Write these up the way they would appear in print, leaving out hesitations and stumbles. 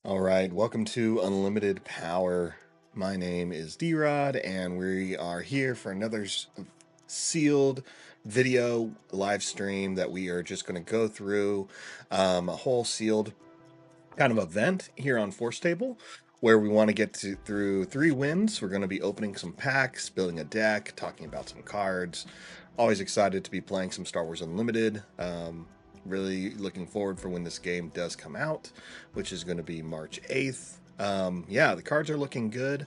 All right, welcome to Unlimited Power. My name is D-Rod, and we are here for another sealed video live stream that we are just going to go through a whole sealed kind of event here on Forcetable, where we want to get through 3 wins. We're going to be opening some packs, building a deck, talking about some cards. Always excited to be playing some Star Wars Unlimited. Really looking forward for when this game does come out, which is going to be March 8th. Yeah, the cards are looking good.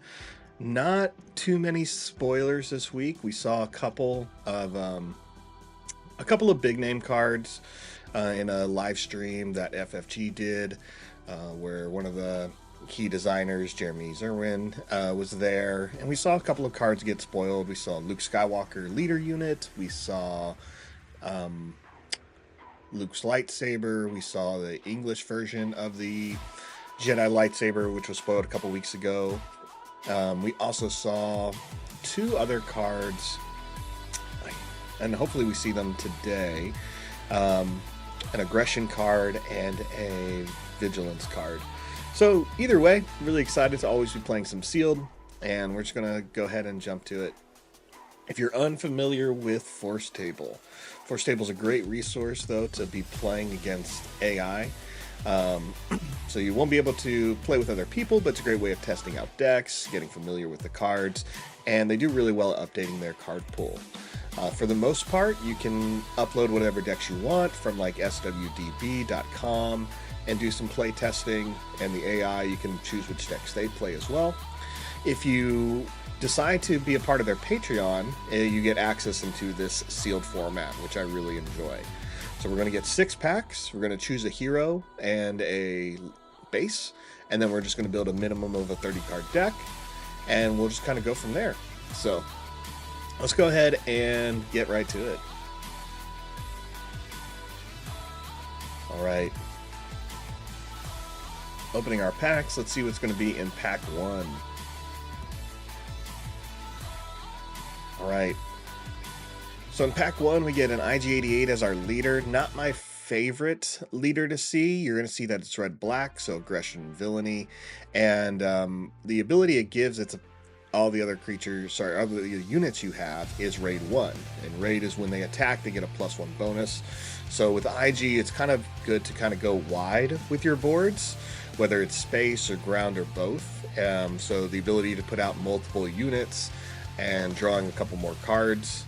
Not too many spoilers this week. We saw a couple of big name cards in a live stream that FFG did, where one of the key designers, Jeremy Zerwin, was there, and we saw a couple of cards get spoiled. We saw Luke Skywalker leader unit. We saw Luke's lightsaber. We saw the English version of the Jedi lightsaber, which was spoiled a couple weeks ago. We also saw 2 other cards, and hopefully we see them today. An aggression card and a vigilance card. So either way, really excited to always be playing some sealed, and we're just gonna go ahead and jump to it. If you're unfamiliar with Forcetable, Forcetable is a great resource though to be playing against AI. So you won't be able to play with other people, but it's a great way of testing out decks, getting familiar with the cards, and they do really well at updating their card pool. For the most part, you can upload whatever decks you want from like swdb.com and do some play testing, and the AI, you can choose which decks they play as well. If you decide to be a part of their Patreon, you get access into this sealed format, which I really enjoy. So we're going to get 6 packs. We're going to choose a hero and a base, and then we're just going to build a minimum of a 30-card deck, and we'll just kind of go from there. So let's go ahead and get right to it. All right. Opening our packs. Let's see what's going to be in pack 1. All right. So in pack 1, we get an IG-88 as our leader. Not my favorite leader to see. You're going to see that it's red-black, so aggression and villainy. And the ability it gives, all the other creatures, other units you have is raid 1. And raid is when they attack, they get a +1 bonus. So with IG, it's kind of good to kind of go wide with your boards, whether it's space or ground or both. So the ability to put out multiple units and drawing a couple more cards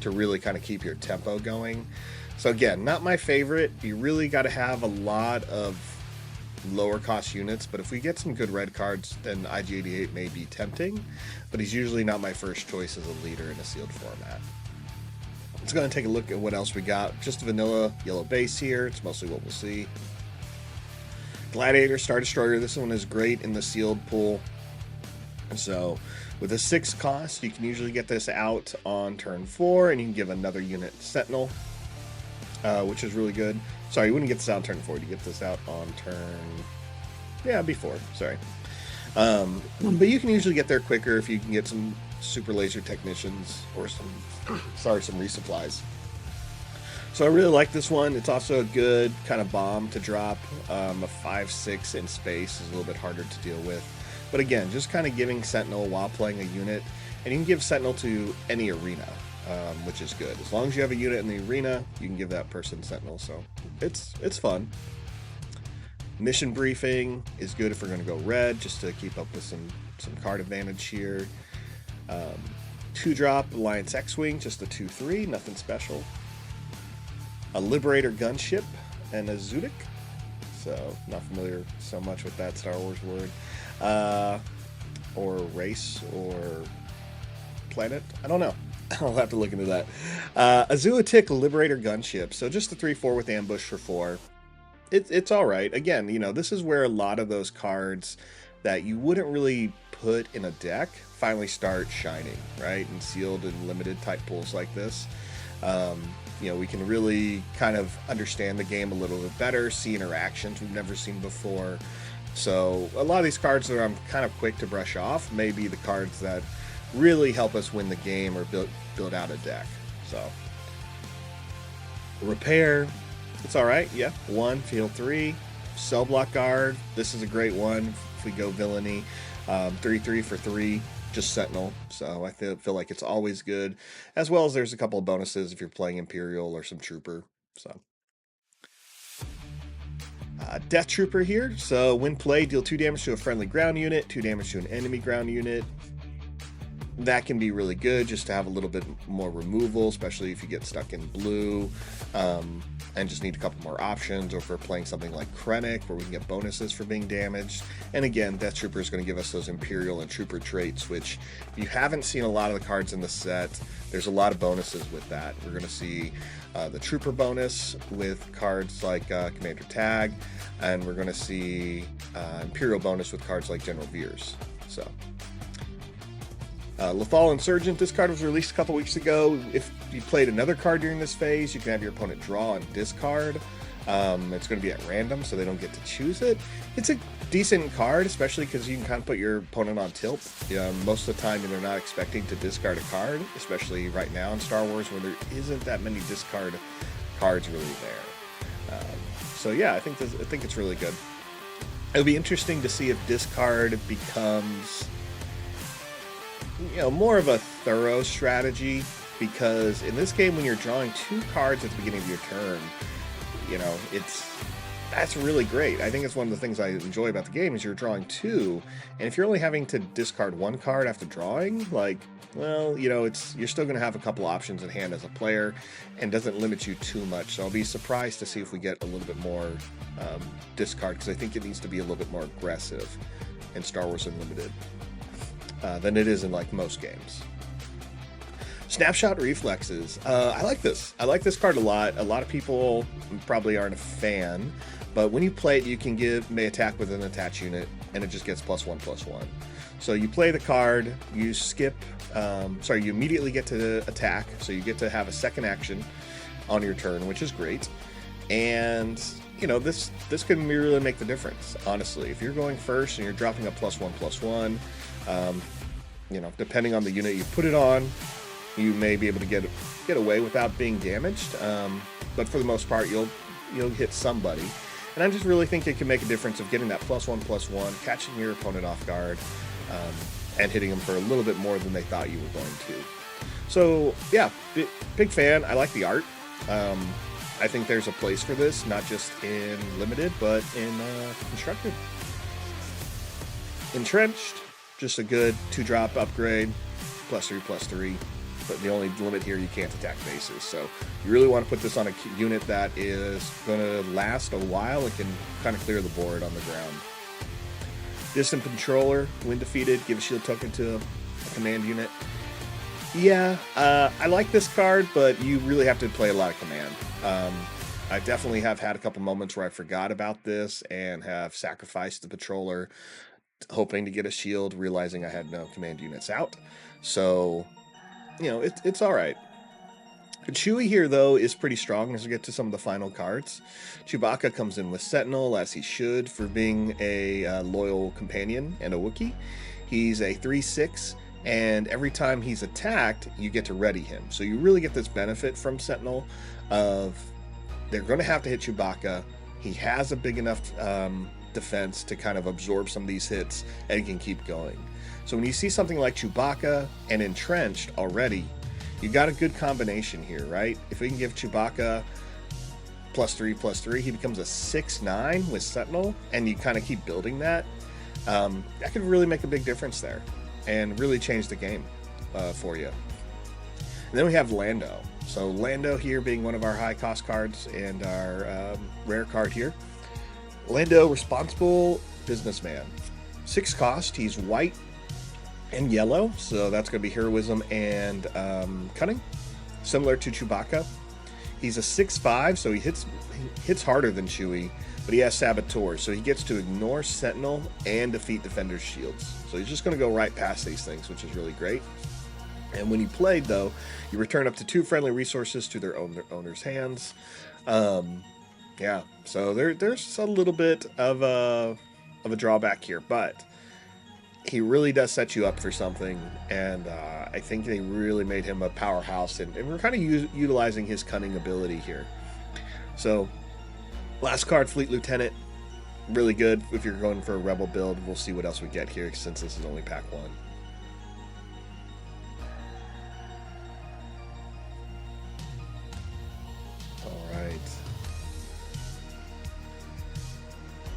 to really kind of keep your tempo going. So again, not my favorite. You really got to have a lot of lower cost units, but if we get some good red cards, then IG-88 may be tempting, but he's usually not my first choice as a leader in a sealed format. Let's go and take a look at what else we got. Just a vanilla yellow base here. It's mostly what we'll see. Gladiator, Star Destroyer. This one is great in the sealed pool. So with a 6 cost, you can usually get this out on turn 4, and you can give another unit Sentinel, which is really good. Sorry, you wouldn't get this out on turn 4. You get this out on turn... before. Sorry. But you can usually get there quicker if you can get some super laser technicians or some resupplies. So I really like this one. It's also a good kind of bomb to drop. A 5/6 in space is a little bit harder to deal with. But again, just kind of giving Sentinel while playing a unit. And you can give Sentinel to any arena, which is good. As long as you have a unit in the arena, you can give that person Sentinel. So it's fun. Mission briefing is good if we're going to go red, just to keep up with some card advantage here. 2-drop Alliance X-Wing, just a 2/3, nothing special. A Liberator gunship and a Zudik. So not familiar so much with that Star Wars word. Or race or planet. I don't know. I'll have to look into that. A Zuatic Liberator gunship. So just a 3/4 with ambush for 4. It's all right. Again, this is where a lot of those cards that you wouldn't really put in a deck finally start shining, right? And sealed and limited type pools like this. We can really kind of understand the game a little bit better, see interactions we've never seen before. So a lot of these cards that I'm kind of quick to brush off may be the cards that really help us win the game or build out a deck. So repair, it's all right. Yeah, 1, field 3, cell block guard, this is a great one if we go villainy. 3/3 for 3, just Sentinel. So I feel like it's always good, as well as there's a couple of bonuses if you're playing Imperial or some Trooper. So Death Trooper here. So when played, deal 2 damage to a friendly ground unit, 2 damage to an enemy ground unit. That can be really good just to have a little bit more removal, especially if you get stuck in blue and just need a couple more options, or if we're playing something like Krennic where we can get bonuses for being damaged. And again, Death Trooper is going to give us those Imperial and Trooper traits, which if you haven't seen a lot of the cards in the set, there's a lot of bonuses with that. We're going to see the Trooper bonus with cards like Commander Tag, and we're going to see Imperial bonus with cards like General Veers. So Lethal Insurgent, this card was released a couple weeks ago. If you played another card during this phase, you can have your opponent draw and discard. It's going to be at random, so they don't get to choose it. It's a decent card, especially because you can kind of put your opponent on tilt. Most of the time, they're not expecting to discard a card, especially right now in Star Wars, where there isn't that many discard cards really there. So yeah, I think it's really good. It'll be interesting to see if discard becomes more of a thorough strategy, because in this game, when you're drawing 2 cards at the beginning of your turn, that's really great. I think it's one of the things I enjoy about the game is you're drawing 2, and if you're only having to discard 1 card after drawing, you're still going to have a couple options in hand as a player, and doesn't limit you too much. So I'll be surprised to see if we get a little bit more discard, because I think it needs to be a little bit more aggressive in Star Wars Unlimited than it is in like most games. Snapshot Reflexes. I like this. I like this card a lot. A lot of people probably aren't a fan, but when you play it, you can may attack with an attached unit, and it just gets +1/+1. So you play the card, you you immediately get to attack, so you get to have a second action on your turn, which is great. And this can really make the difference, honestly. If you're going first and you're dropping a +1/+1, depending on the unit you put it on, you may be able to get away without being damaged. But for the most part, you'll hit somebody. And I just really think it can make a difference of getting that +1/+1, catching your opponent off guard, and hitting them for a little bit more than they thought you were going to. So yeah, big fan. I like the art. I think there's a place for this, not just in Limited, but in Constructed. Entrenched, just a good 2-drop upgrade, +3/+3. But the only limit here, you can't attack bases. So you really want to put this on a unit that is going to last a while. It can kind of clear the board on the ground. Distant Controller, when defeated, give a shield token to a command unit. Yeah, I like this card, but you really have to play a lot of command. I definitely have had a couple moments where I forgot about this and have sacrificed the Patroller, hoping to get a shield, realizing I had no command units out. So it's all right. Chewie here, though, is pretty strong as we get to some of the final cards. Chewbacca comes in with Sentinel, as he should, for being a loyal companion and a Wookiee. He's a 3/6, and every time he's attacked, you get to ready him. So you really get this benefit from Sentinel of they're going to have to hit Chewbacca. He has a big enough defense to kind of absorb some of these hits, and he can keep going. So when you see something like Chewbacca and Entrenched already, you got a good combination here, right? If we can give Chewbacca +3/+3, he becomes a 6/9 with Sentinel, and you kind of keep building that. That could really make a big difference there and really change the game for you. And then we have Lando. So Lando here being one of our high cost cards and our rare card here. Lando, responsible businessman. 6 cost, he's white and yellow, so that's going to be heroism and cunning, similar to Chewbacca. He's a 6/5, so he hits harder than Chewie, but he has Saboteur, so he gets to ignore Sentinel and defeat Defender's shields. So he's just going to go right past these things, which is really great. And when you played, though, you return up to 2 friendly resources to their owner's hands. Yeah, so there's a little bit of a drawback here, but he really does set you up for something, and I think they really made him a powerhouse, and we're kind of utilizing his cunning ability here. So, last card, Fleet Lieutenant. really good if you're going for a Rebel build. We'll see what else we get here since this is only pack 1.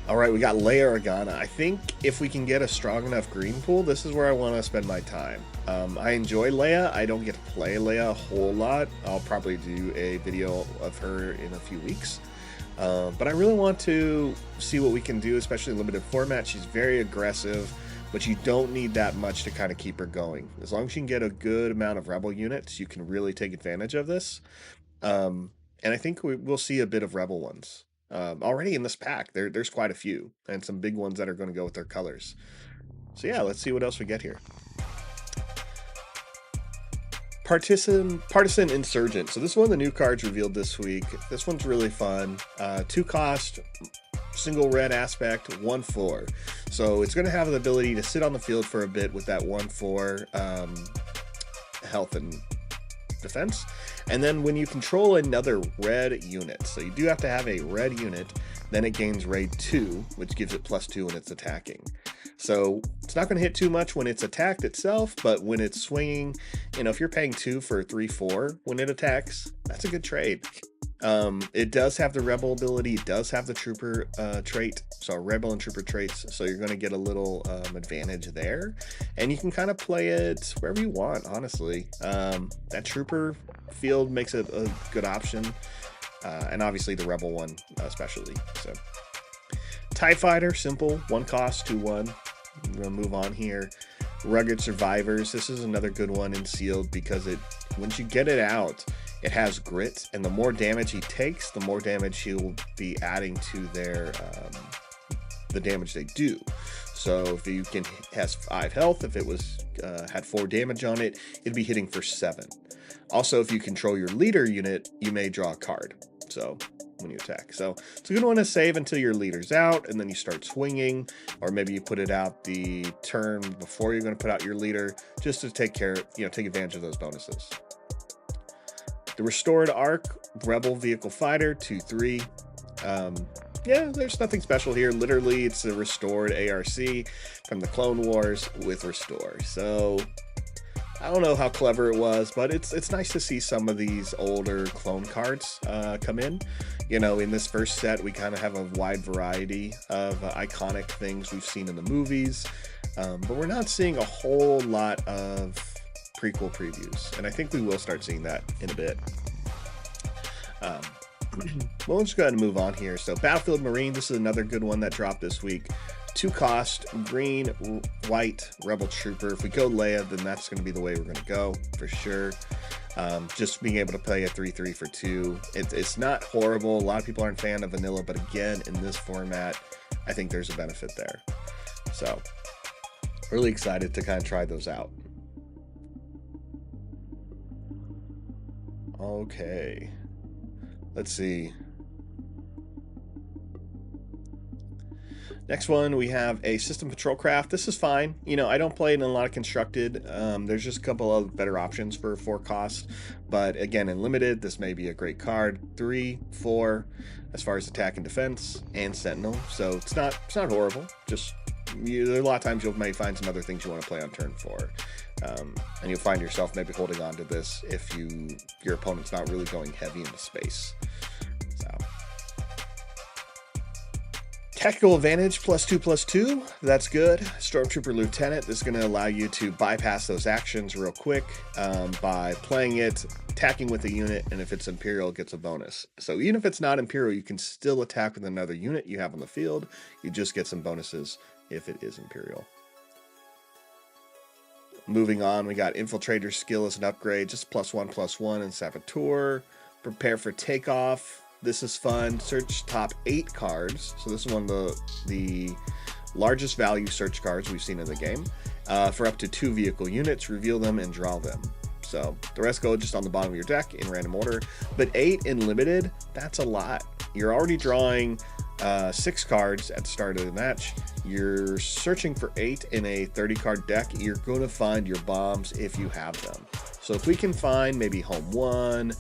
All right, we got Leia Organa. I think if we can get a strong enough green pool, this is where I want to spend my time. I enjoy Leia. I don't get to play Leia a whole lot. I'll probably do a video of her in a few weeks. But I really want to see what we can do, especially in limited format. She's very aggressive, but you don't need that much to kind of keep her going. As long as you can get a good amount of Rebel units, you can really take advantage of this. And I think we'll see a bit of Rebel ones. Already in this pack, there's quite a few, and some big ones that are going to go with their colors. So yeah, let's see what else we get here. Partisan Insurgent. So this is one of the new cards revealed this week. This one's really fun. 2 cost, single red aspect, 1/4. So it's going to have the ability to sit on the field for a bit with that 1/4 health and defense. And then when you control another red unit, so you do have to have a red unit, then it gains raid 2, which gives it +2 when it's attacking. So it's not going to hit too much when it's attacked itself, but when it's swinging, you know, if you're paying 2 for 3/4 when it attacks, that's a good trade. It does have the Rebel ability, it does have the Trooper trait, so Rebel and Trooper traits, so you're going to get a little advantage there, and you can kind of play it wherever you want, honestly. That Trooper field makes it a good option, and obviously the Rebel one especially. So TIE Fighter, simple, 1 cost, 2/1. I'm going to move on here. Rugged Survivors, this is another good one in sealed because once you get it out, it has grit, and the more damage he takes, the more damage he'll be adding to their the damage they do. So if you has 5 health, if it was had 4 damage on it, it'd be hitting for 7. Also, if you control your leader unit, you may draw a card. So when you attack, so it's a good one to save until your leader's out, and then you start swinging, or maybe you put it out the turn before you're going to put out your leader, just to take advantage of those bonuses. The Restored Arc Rebel Vehicle Fighter 2/3. Yeah, there's nothing special here. Literally, it's a restored ARC from the Clone Wars with Restore. So I don't know how clever it was, but it's nice to see some of these older clone cards come in. You know, in this first set, we kind of have a wide variety of iconic things we've seen in the movies, but we're not seeing a whole lot of prequel previews, and I think we will start seeing that in a bit. Well, let's go ahead and move on here. So Battlefield Marine, this is another good one that dropped this week. 2 cost, green, white, Rebel Trooper. If we go Leia, then that's going to be the way we're going to go, for sure. Just being able to play a 3/3 for 2. It's not horrible. A lot of people aren't a fan of vanilla, but again, in this format, I think there's a benefit there. So, really excited to kind of try those out. Okay. Let's see. Next one, we have a System Patrol Craft. This is fine. You know, I don't play it in a lot of constructed. There's just a couple of better options for 4 cost. But again, in limited, this may be a great card. 3, 4, as far as attack and defense, and Sentinel. So it's not horrible. Just a lot of times you may find some other things you want to play on turn 4. And you'll find yourself maybe holding on to this if your opponent's not really going heavy into space. So Tactical Advantage +2/+2, that's good. Stormtrooper Lieutenant, this is going to allow you to bypass those actions real quick by playing it, attacking with a unit, and if it's Imperial, it gets a bonus. So even if it's not Imperial, you can still attack with another unit you have on the field. You just get some bonuses if it is Imperial. Moving on, we got Infiltrator Skill as an upgrade, just +1/+1 and Saboteur. Prepare for Takeoff. This is fun. Search top 8 cards. So this is one of the largest value search cards we've seen in the game. For up to 2 vehicle units, reveal them and draw them. So the rest go just on the bottom of your deck in random order. But 8 in limited, that's a lot. You're already drawing 6 cards at the start of the match. You're searching for 8 in a 30-card deck. You're going to find your bombs if you have them. So if we can find maybe Home 1,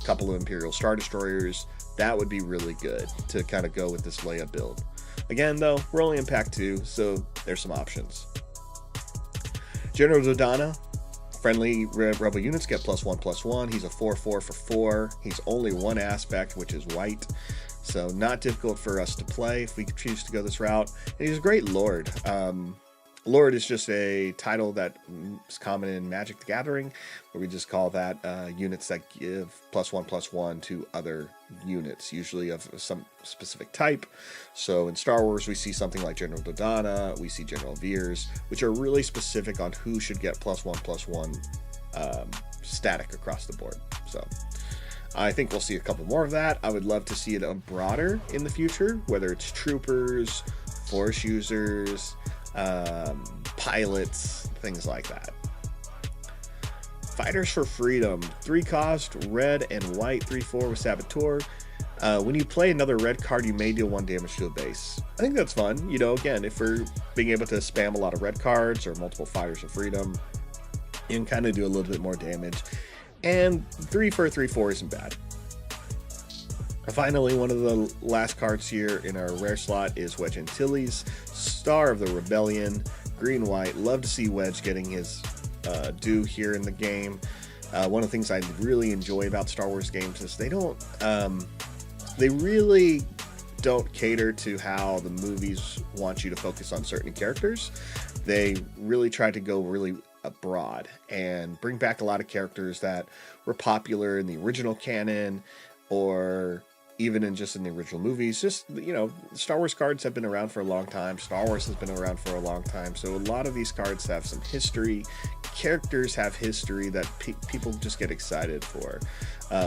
couple of Imperial Star Destroyers, That would be really good to kind of go with this Leia build. Again, though, we're only in pack 2, so there's some options. General Dodonna, friendly rebel units get +1/+1. He's a 4/4 for 4. He's only one aspect, which is white, so not difficult for us to play if we choose to go this route. And he's a great Lord. Lord is just a title that is common in Magic the Gathering, where we just call that units that give +1/+1 to other units, usually of some specific type. So in Star Wars, we see something like General Dodonna, we see General Veers, which are really specific on who should get +1/+1 static across the board. So I think we'll see a couple more of that. I would love to see it broader in the future, whether it's troopers, force users, pilots, things like that. Fighters for Freedom, 3 cost, red and white, 3/4 with Saboteur. When you play another red card, you may deal 1 damage to a base. I think that's fun. You know, again, if we're being able to spam a lot of red cards or multiple Fighters for Freedom, you can kind of do a little bit more damage. And 3 for a 3/4 isn't bad. Finally, one of the last cards here in our rare slot is Wedge Antilles, Star of the Rebellion, green-white. Love to see Wedge getting his due here in the game. One of the things I really enjoy about Star Wars games is they really don't cater to how the movies want you to focus on certain characters. They really try to go really broad and bring back a lot of characters that were popular in the original canon, or even in the original movies. Just, you know, Star Wars cards have been around for a long time. Star Wars has been around for a long time. So a lot of these cards have some history. Characters have history that people just get excited for.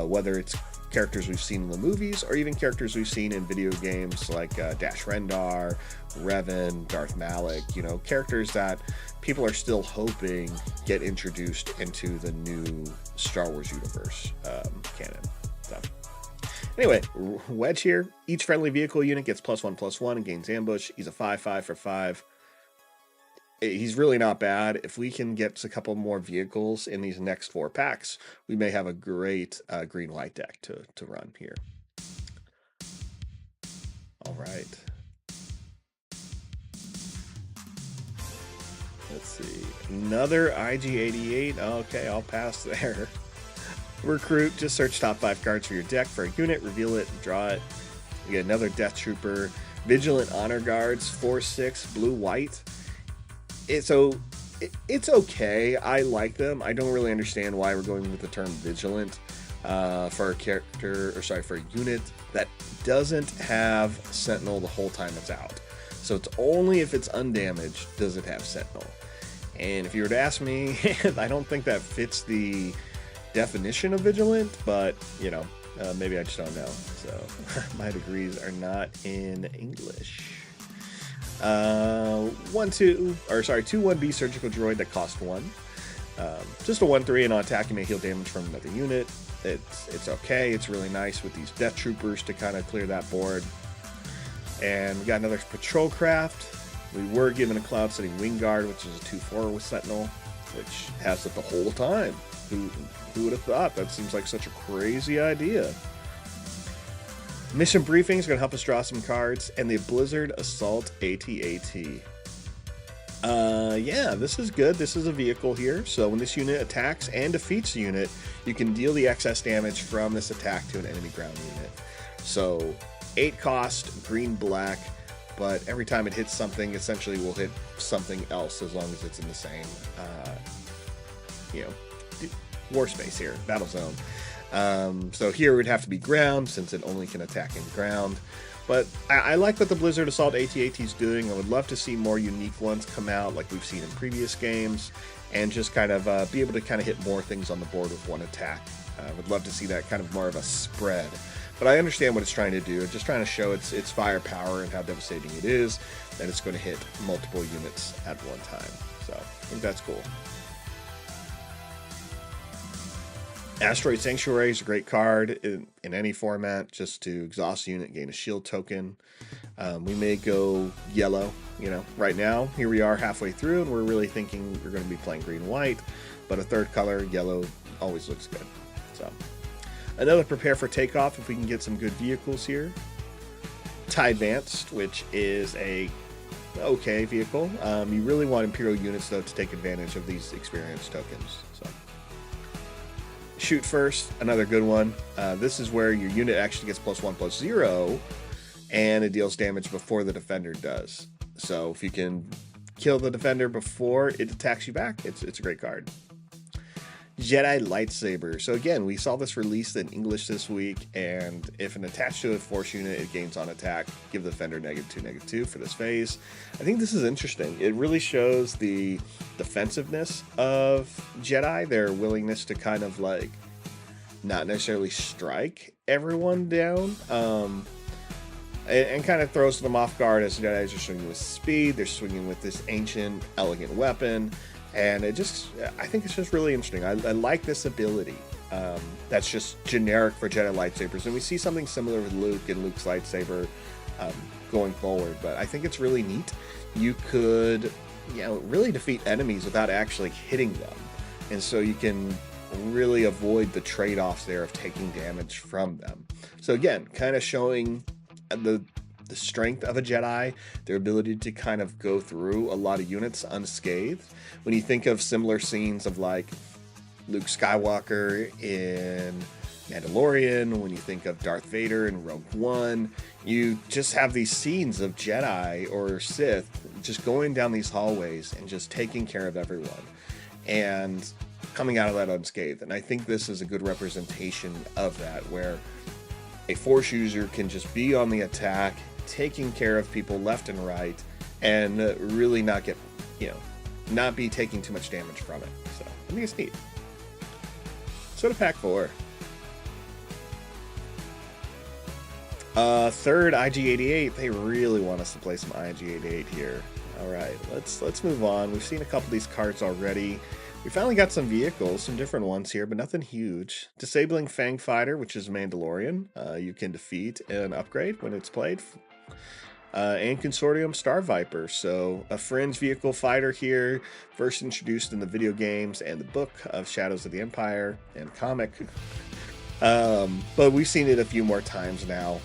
Whether it's characters we've seen in the movies or even characters we've seen in video games like Dash Rendar, Revan, Darth Malak. You know, characters that people are still hoping get introduced into the new Star Wars universe canon. So anyway, Wedge here. Each friendly vehicle unit gets +1/+1 and gains ambush. He's a 5/5 for 5. He's really not bad. If we can get a couple more vehicles in these next 4 packs, we may have a great green-white deck to run here. All right. Let's see. Another IG-88. Okay, I'll pass there. Recruit, just search top 5 cards for your deck for a unit, reveal it, and draw it. We get another Death Trooper. Vigilant Honor Guards, 4/6, blue-white. It's okay. I like them. I don't really understand why we're going with the term Vigilant for a for a unit that doesn't have Sentinel the whole time it's out. So it's only if it's undamaged does it have Sentinel. And if you were to ask me, I don't think that fits the definition of Vigilant, but you know, maybe I just don't know. So my degrees are not in English. 2/1B surgical droid that cost 1. Just a 1/3, and on attack you may heal damage from another unit. It's okay. It's really nice with these Death Troopers to kind of clear that board. And we got another patrol craft. We were given a Cloud Setting Wing Guard, which is a 2/4 with Sentinel, which has it the whole time. Who would have thought? That seems like such a crazy idea. Mission briefing is going to help us draw some cards, and the Blizzard Assault AT-AT. Yeah, this is good. This is a vehicle here, so when this unit attacks and defeats a unit, you can deal the excess damage from this attack to an enemy ground unit. So 8 cost, green-black, but every time it hits something, essentially will hit something else as long as it's in the same, war space here, battle zone. So here it would have to be ground, since it only can attack in ground. But I like what the Blizzard Assault AT-AT is doing. I would love to see more unique ones come out like we've seen in previous games, and just kind of be able to kind of hit more things on the board with one attack. I would love to see that kind of more of a spread. But I understand what it's trying to do. It's just trying to show its firepower and how devastating it is, that it's going to hit multiple units at one time. So I think that's cool. Asteroid Sanctuary is a great card in any format, just to exhaust a unit, gain a shield token. We may go yellow, right now. Here we are halfway through, and we're really thinking we're going to be playing green-white, but a third color, yellow, always looks good. So Another prepare for takeoff if we can get some good vehicles here. TIE Advanced, which is a okay vehicle. You really want Imperial units, though, to take advantage of these experience tokens. So, Shoot First, another good one. This is where your unit actually gets +1/+0, and it deals damage before the defender does. So if you can kill the defender before it attacks you back, it's a great card. Jedi Lightsaber. So again, we saw this released in English this week, and if an attached to a Force unit, it gains on attack, give the defender -2/-2 for this phase. I think this is interesting. It really shows the defensive-ness of Jedi, their willingness to kind of like not necessarily strike everyone down, and kind of throws them off guard as Jedi are swinging with speed. They're swinging with this ancient, elegant weapon. And I think it's just really interesting. I like this ability. That's just generic for Jedi lightsabers. And we see something similar with Luke and Luke's lightsaber going forward. But I think it's really neat. You could, really defeat enemies without actually hitting them. And so you can really avoid the trade-offs there of taking damage from them. So again, kind of showing the strength of a Jedi, their ability to kind of go through a lot of units unscathed. When you think of similar scenes of like Luke Skywalker in Mandalorian, when you think of Darth Vader in Rogue One, you just have these scenes of Jedi or Sith just going down these hallways and just taking care of everyone and coming out of that unscathed. And I think this is a good representation of that, where a Force user can just be on the attack, taking care of people left and right, and really not get, not be taking too much damage from it. So I think it's neat. So to pack 4. Third, IG-88. They really want us to play some IG-88 here. All right, let's move on. We've seen a couple of these cards already. We finally got some vehicles, some different ones here, but nothing huge. Disabling Fang Fighter, which is Mandalorian. You can defeat and upgrade when it's played. And Consortium Star Viper. So a fringe vehicle fighter here, first introduced in the video games and the book of Shadows of the Empire and comic. But we've seen it a few more times now.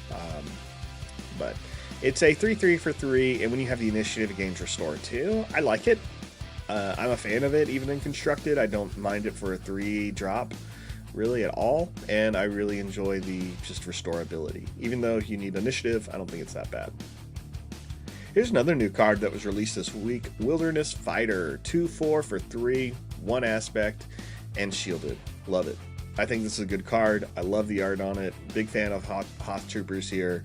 But it's a 3/3 for 3, and when you have the initiative, it gains Restore 2. I like it. I'm a fan of it, even in Constructed. I don't mind it for a 3 drop, really, at all. And I really enjoy the just Restore ability. Even though you need initiative, I don't think it's that bad. Here's another new card that was released this week. Wilderness Fighter. 2/4 for 3, 1 aspect, and shielded. Love it. I think this is a good card. I love the art on it. Big fan of Hoth Troopers here.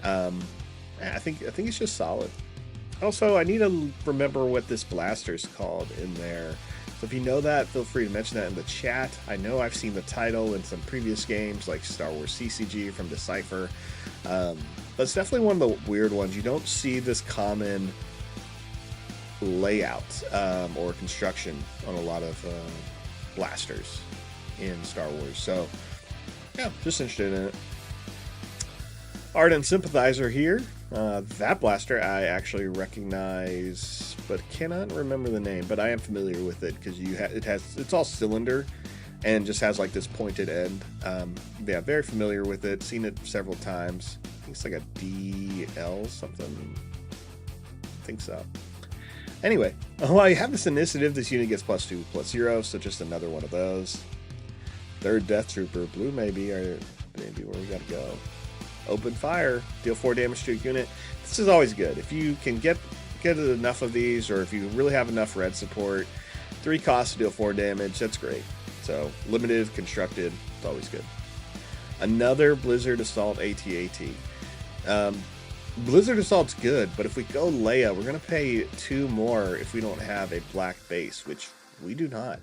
I think it's just solid. Also, I need to remember what this blaster is called in there. So if you know that, feel free to mention that in the chat. I know I've seen the title in some previous games, like Star Wars CCG from Decipher. But it's definitely one of the weird ones. You don't see this common layout or construction on a lot of blasters in Star Wars. So, yeah, just interested in it. Ardent Sympathizer here. That blaster I actually recognize, but cannot remember the name. But I am familiar with it because it's all cylinder and just has like this pointed end. Yeah, very familiar with it. Seen it several times. I think it's like a DL something. I think so. Anyway, while you have this initiative, this unit gets +2/+0, so just another one of those. Third Death Trooper, blue maybe, or maybe where we gotta go. Open fire, deal 4 damage to a unit. This is always good. If you can get enough of these, or if you really have enough red support, 3 costs to deal 4 damage, that's great. So, limited, constructed, it's always good. Another Blizzard Assault AT-AT. Blizzard Assault's good, but if we go Leia, we're going to pay 2 more if we don't have a black base, which we do not.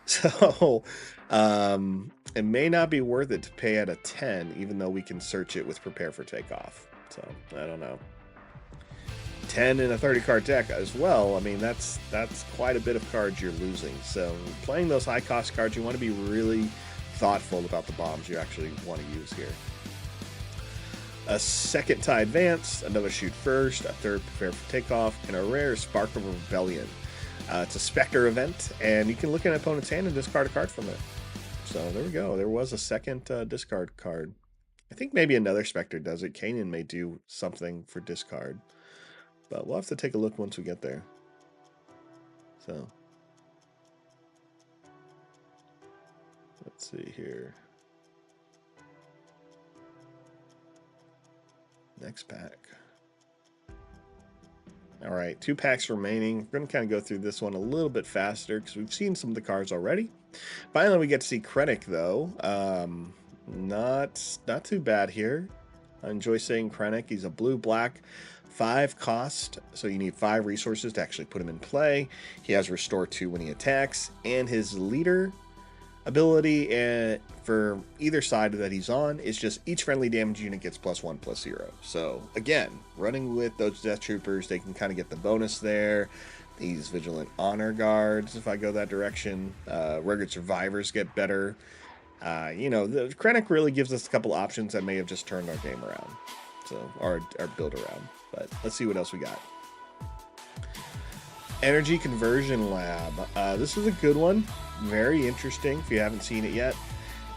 So, it may not be worth it to pay at a 10, even though we can search it with Prepare for Takeoff. So, I don't know. 10 in a 30-card deck as well. I mean, that's quite a bit of cards you're losing. So, playing those high-cost cards, you want to be really thoughtful about the bombs you actually want to use here. A second TIE Advance, another Shoot First, a third Prepare for Takeoff, and a rare Spark of Rebellion. It's a Spectre event, and you can look at an opponent's hand and discard a card from it. So there we go. There was a second discard card. I think maybe another Spectre does it. Kanan may do something for discard. But we'll have to take a look once we get there. So let's see here. Next pack. All right, 2 packs remaining. We're going to kind of go through this one a little bit faster because we've seen some of the cards already. Finally, we get to see Krennic, though. Not too bad here. I enjoy saying Krennic. He's a blue-black, 5 cost, so you need 5 resources to actually put him in play. He has Restore 2 when he attacks, and his leader ability for either side that he's on is just each friendly damage unit gets +1/+0. So again, running with those Death Troopers, they can kind of get the bonus there. These Vigilant Honor Guards, if I go that direction, Rugged Survivors get better. The Krennic really gives us a couple options that may have just turned our game around, so our build around. But let's see what else we got. Energy Conversion Lab. This is a good one. Very interesting if you haven't seen it yet.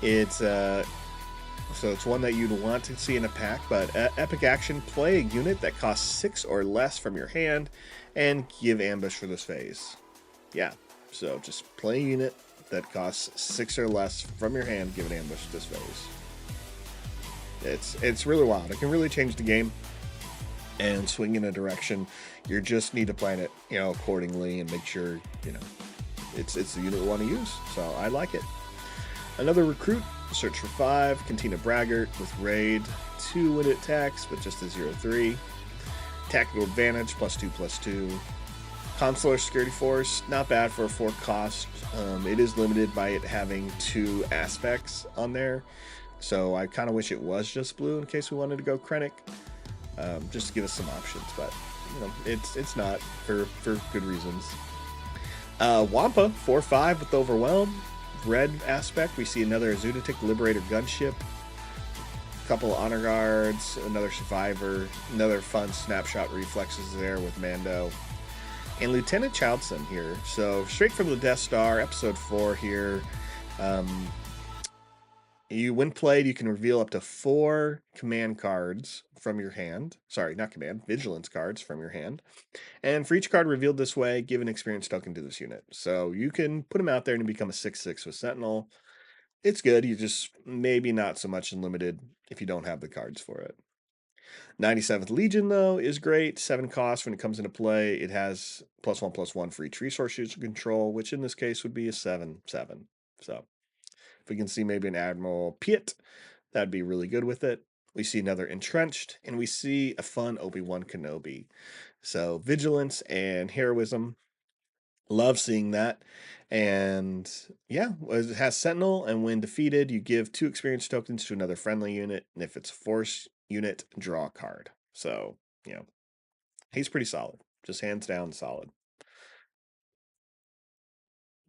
It's one that you'd want to see in a pack, but Epic Action, play a unit that costs 6 or less from your hand and give ambush for this phase. Yeah, so just play a unit that costs 6 or less from your hand, give an ambush this phase. It's really wild. It can really change the game and swing in a direction. You just need to plan it, accordingly and make sure, it's the unit we want to use. So I like it. Another recruit, search for 5, Cantina Braggart with raid 2 when it attacks, but just a 0/3. Tactical advantage, +2/+2. Consular Security Force, not bad for a 4 cost. It is limited by it having 2 aspects on there. So I kind of wish it was just blue in case we wanted to go Krennic, just to give us some options. But it's not for good reasons. Wampa, 4/5 with Overwhelm. Red aspect, we see another Azudatic Liberator gunship, a couple of Honor Guards, another Survivor, another fun Snapshot Reflexes there with Mando, and Lieutenant Childson here. So straight from the Death Star, episode 4 here. When played, you can reveal up to 4 command cards from your hand. Sorry, not command, vigilance cards from your hand. And for each card revealed this way, give an experience token to this unit. So you can put him out there and become a 6/6 with Sentinel. It's good. You just maybe not so much limited if you don't have the cards for it. 97th Legion, though, is great. 7 costs when it comes into play. It has +1/+1 for each resource user control, which in this case would be a 7/7. So if we can see maybe an Admiral Piet, that'd be really good with it. We see another Entrenched, and we see a fun Obi-Wan Kenobi. So Vigilance and Heroism. Love seeing that. And yeah, it has Sentinel, and when defeated, you give 2 experience tokens to another friendly unit, and if it's a Force unit, draw a card. So, he's pretty solid. Just hands down solid.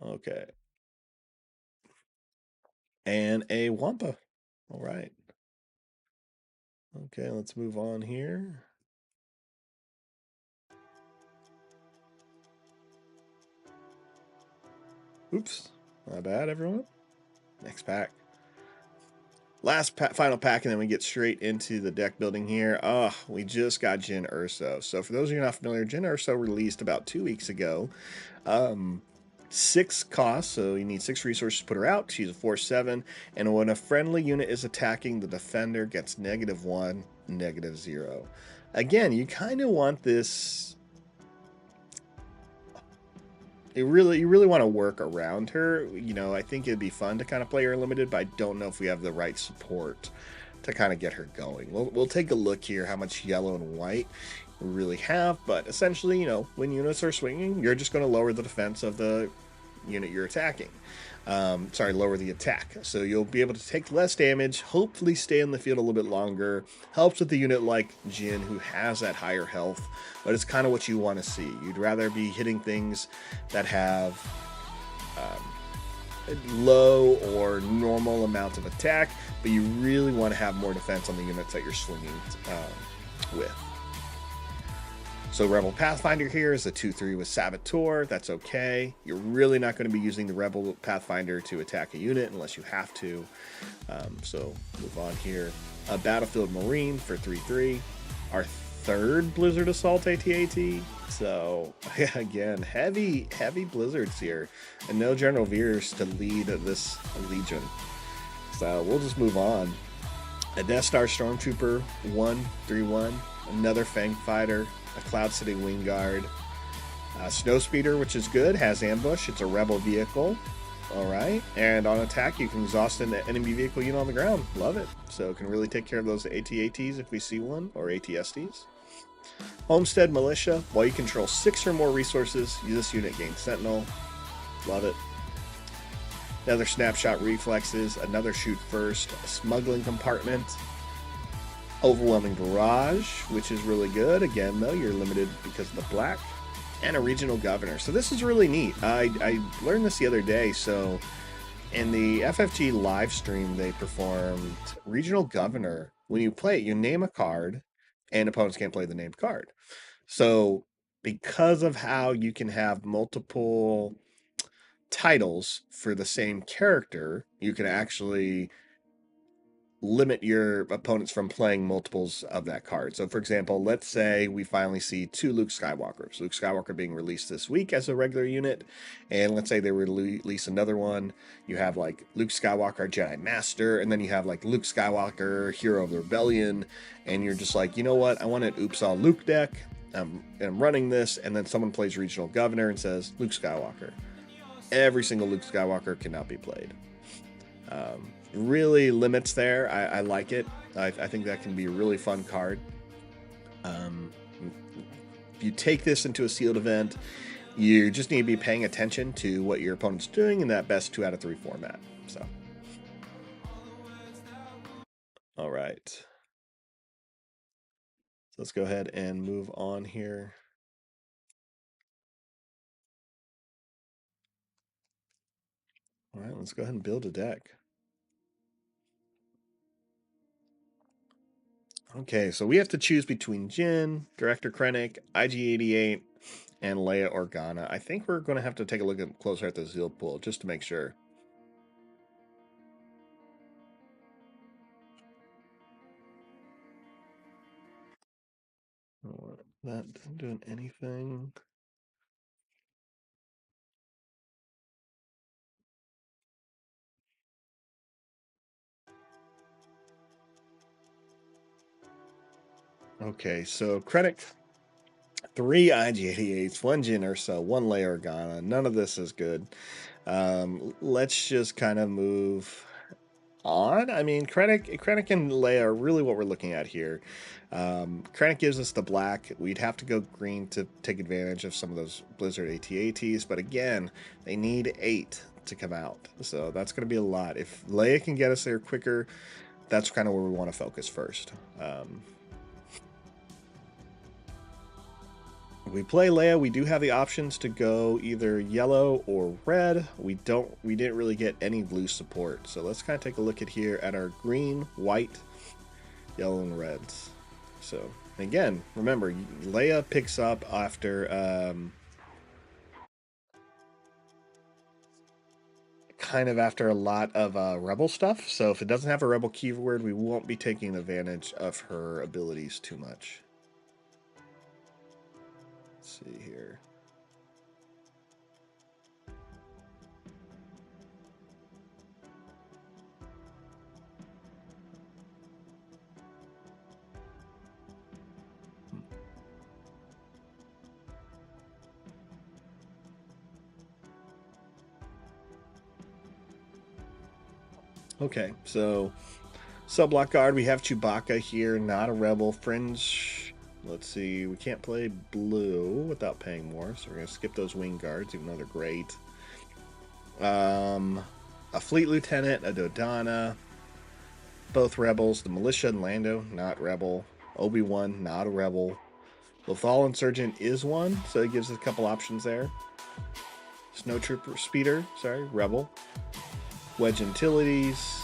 Okay. And a Wampa. All right. Okay, let's move on here. Oops, my bad, everyone. Next pack. Final pack, and then we get straight into the deck building here. We just got Jyn Erso. So for those of you not familiar, Jyn Erso released about 2 weeks ago. 6 costs, so you need 6 resources to put her out. She's a 4/7, and when a friendly unit is attacking, the defender gets -1, -0. Again, you kind of want this. You really want to work around her. I think it'd be fun to kind of play her limited, but I don't know if we have the right support to kind of get her going. We'll take a look here how much yellow and white we really have, but essentially, when units are swinging, you're just going to lower the defense of the unit you're attacking. Lower the attack. So you'll be able to take less damage, hopefully stay in the field a little bit longer. Helps with the unit like Jyn, who has that higher health, but it's kind of what you want to see. You'd rather be hitting things that have low or normal amounts of attack, but you really want to have more defense on the units that you're swinging with. So Rebel Pathfinder here is a 2/3 with Saboteur. That's okay. You're really not going to be using the Rebel Pathfinder to attack a unit unless you have to. So move on here. A Battlefield Marine for 3/3. Our third Blizzard Assault AT-AT. So again, heavy Blizzards here, and no General Veers to lead this Legion. So we'll just move on. A Death Star Stormtrooper 1/3/1. Another Fang Fighter. A Cloud City Wing Guard. Snowspeeder, which is good, has ambush. It's a rebel vehicle. Alright. And on attack, you can exhaust an enemy vehicle unit on the ground. Love it. So it can really take care of those AT-ATs if we see one, or AT-STs. Homestead Militia. While you control 6 or more resources, this unit gains Sentinel. Love it. Another Snapshot Reflexes. Another Shoot First. A Smuggling Compartment. Overwhelming Barrage, which is really good. Again, though, you're limited because of the black. And a Regional Governor. So this is really neat. I learned this the other day. So in the FFG live stream, they performed Regional Governor. When you play it, you name a card, and opponents can't play the named card. So because of how you can have multiple titles for the same character, you can actually limit your opponents from playing multiples of that card. So for example, let's say we finally see 2 Luke Skywalkers. Luke Skywalker being released this week as a regular unit, and let's say they release another one. You have like Luke Skywalker Jedi Master, and then you have like Luke Skywalker Hero of the Rebellion, and you're just like, you know what, I want an Oops All Luke deck, and I'm running this, and then someone plays Regional Governor and says Luke Skywalker. Every single Luke Skywalker cannot be played. Really limits there. I like it. I think that can be a really fun card. If you take this into a sealed event, you just need to be paying attention to what your opponent's doing in that best 2 out of 3 format. So, all right. So let's go ahead and move on here. All right, let's go ahead and build a deck. Okay, so we have to choose between Jyn, Director Krennic, IG-88, and Leia Organa. I think we're going to have to take a look closer at the sealed pool just to make sure. That isn't doing anything. Okay, so Krennic, 3 IG-88s, 1 Jyn Ursa, 1 Leia Organa. None of this is good. Let's just kind of move on. I mean, Krennic and Leia are really what we're looking at here. Krennic gives us the black. We'd have to go green to take advantage of some of those Blizzard AT-ATs, but again, they need 8 to come out. So that's going to be a lot. If Leia can get us there quicker, that's kind of where we want to focus first. We play Leia, we do have the options to go either yellow or red. We didn't really get any blue support. So let's kind of take a look at here at our green, white, yellow, and reds. So again, remember, Leia picks up after kind of after a lot of rebel stuff. So if it doesn't have a rebel keyword, we won't be taking advantage of her abilities too much. Let's see here. Okay, so Subblock Guard, we have Chewbacca here, not a rebel. Fringe, let's see, we can't play blue without paying more, so we're going to skip those Wing Guards, even though they're great. A Fleet Lieutenant, a Dodonna, both rebels. The Militia and Lando, not rebel. Obi-Wan, not a rebel. Lothal Insurgent is one, so it gives us a couple options there. Snowtrooper Speeder, rebel. Wedge Utilities,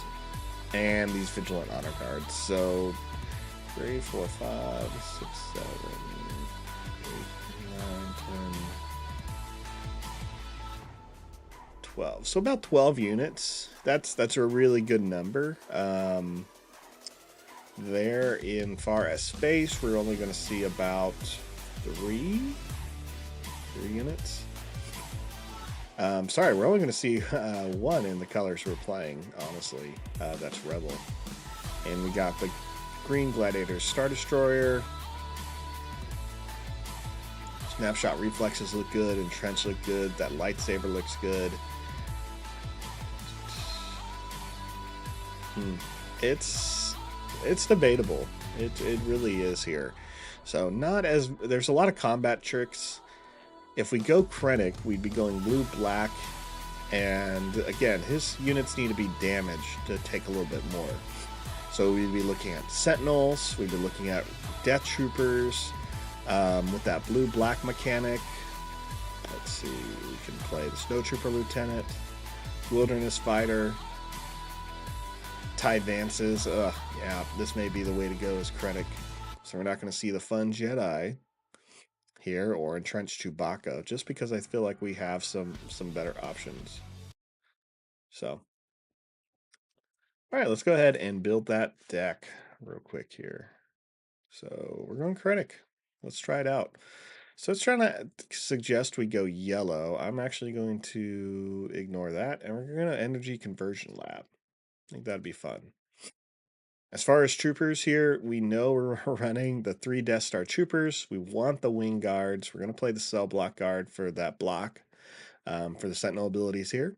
and these Vigilant Honor Guards. So 3, 4, 5, 6, 7, 9, 10, 12. So about 12 units. That's a really good number. There in far as space, we're only going to see about three units. Sorry, we're only going to see one in the colors we're playing, honestly. That's Rebel. And we got the Green Gladiator Star Destroyer. Snapshot reflexes look good, and Trench look good. That lightsaber looks good. It's debatable. It really is here. So not as there's a lot of combat tricks. If we go Krennic, we'd be going blue black, and again, his units need to be damaged to take a little bit more. So we'd be looking at Sentinels. We'd be looking at Death Troopers with that blue black mechanic. Let's see. We can play the Snow Trooper Lieutenant, Wilderness Fighter. TIE advances. Yeah, this may be the way to go as Krennic. So we're not going to see the fun Jedi here or entrenched Chewbacca, just because I feel like we have some better options. So, all right, let's go ahead and build that deck real quick here. So we're going Krennic. Let's try it out. So it's trying to suggest we go yellow. I'm actually going to ignore that, and we're going to energy conversion lab. I think that'd be fun. As far as troopers here, we know we're running the 3 Death Star troopers. We want the wing guards. We're going to play the cell block guard for that block for the Sentinel abilities here.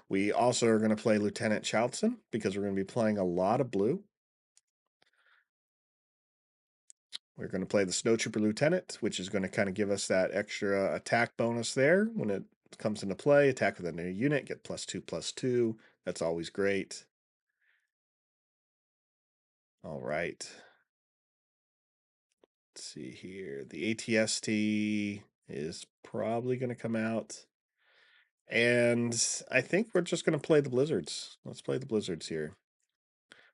We also are going to play Lieutenant Choutson because we're going to be playing a lot of blue. We're going to play the Snow Trooper Lieutenant, which is going to kind of give us that extra attack bonus there when it comes into play. Attack with a new unit, get +2/+2. That's always great. All right. Let's see here. The ATST is probably going to come out. And I think we're just going to play the Blizzards. Let's play the Blizzards here.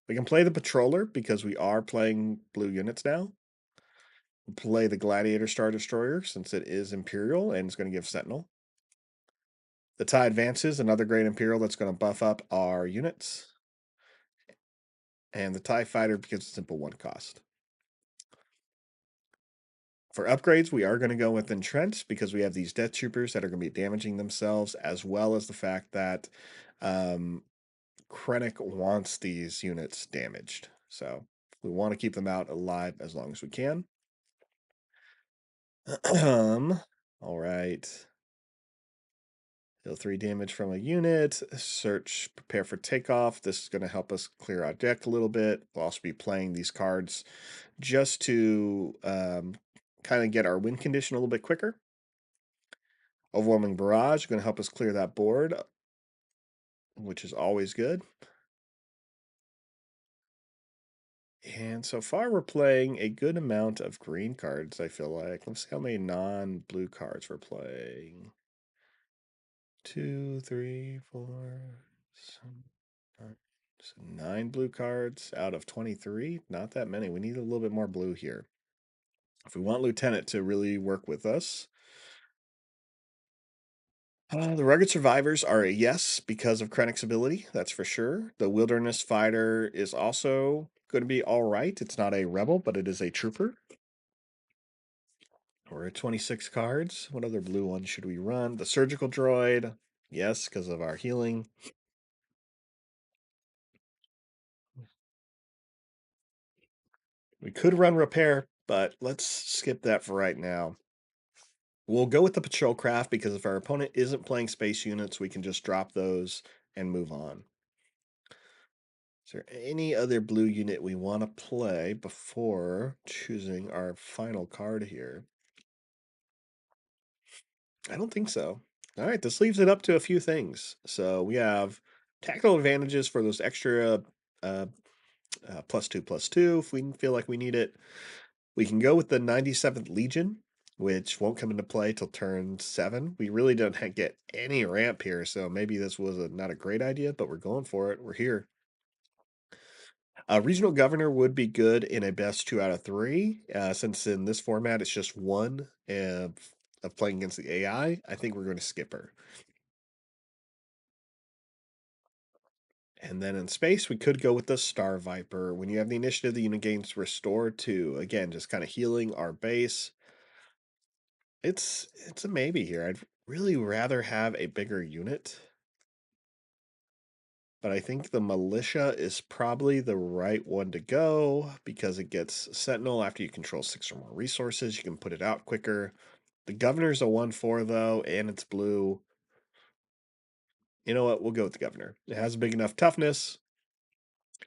We can play the Patroller because we are playing blue units now. We'll play the Gladiator Star Destroyer since it is Imperial and it's going to give Sentinel. The TIE Advances, another great Imperial that's going to buff up our units. And the TIE Fighter because it's simple 1 cost. For upgrades, we are going to go with Entrenched because we have these Death Troopers that are going to be damaging themselves, as well as the fact that Krennic wants these units damaged. So we want to keep them out alive as long as we can. All right. Deal 3 damage from a unit. Search, prepare for takeoff. This is going to help us clear our deck a little bit. We'll also be playing these cards just to kind of get our win condition a little bit quicker. Overwhelming Barrage is going to help us clear that board, which is always good. And so far, we're playing a good amount of green cards, I feel like. Let's see how many non-blue cards we're playing. 2, 3, 4, 9 blue cards out of 23. Not that many. We need a little bit more blue here. If we want Lieutenant to really work with us. The Rugged Survivors are a yes because of Krennic's ability, that's for sure. The Wilderness Fighter is also going to be all right. It's not a rebel, but it is a trooper. We're at 26 cards. What other blue ones should we run? The Surgical Droid, yes, because of our healing. We could run Repair, but let's skip that for right now. We'll go with the Patrol Craft because if our opponent isn't playing space units, we can just drop those and move on. Is there any other blue unit we want to play before choosing our final card here? I don't think so. All right, this leaves it up to a few things. So we have tactical advantages for those extra +2/+2 if we feel like we need it. We can go with the 97th Legion, which won't come into play till turn 7. We really don't get any ramp here, so maybe this was not a great idea, but we're going for it. We're here. A regional governor would be good in a best 2 out of 3, since in this format it's just one of playing against the AI. I think we're going to skip her. And then in space, we could go with the Star Viper. When you have the initiative, the unit gains restore 2. Again, just kind of healing our base. It's a maybe here. I'd really rather have a bigger unit, but I think the militia is probably the right one to go because it gets Sentinel after you control 6 or more resources. You can put it out quicker. The governor's a 1/4 though, and it's blue. You know what? We'll go with the governor. It has big enough toughness.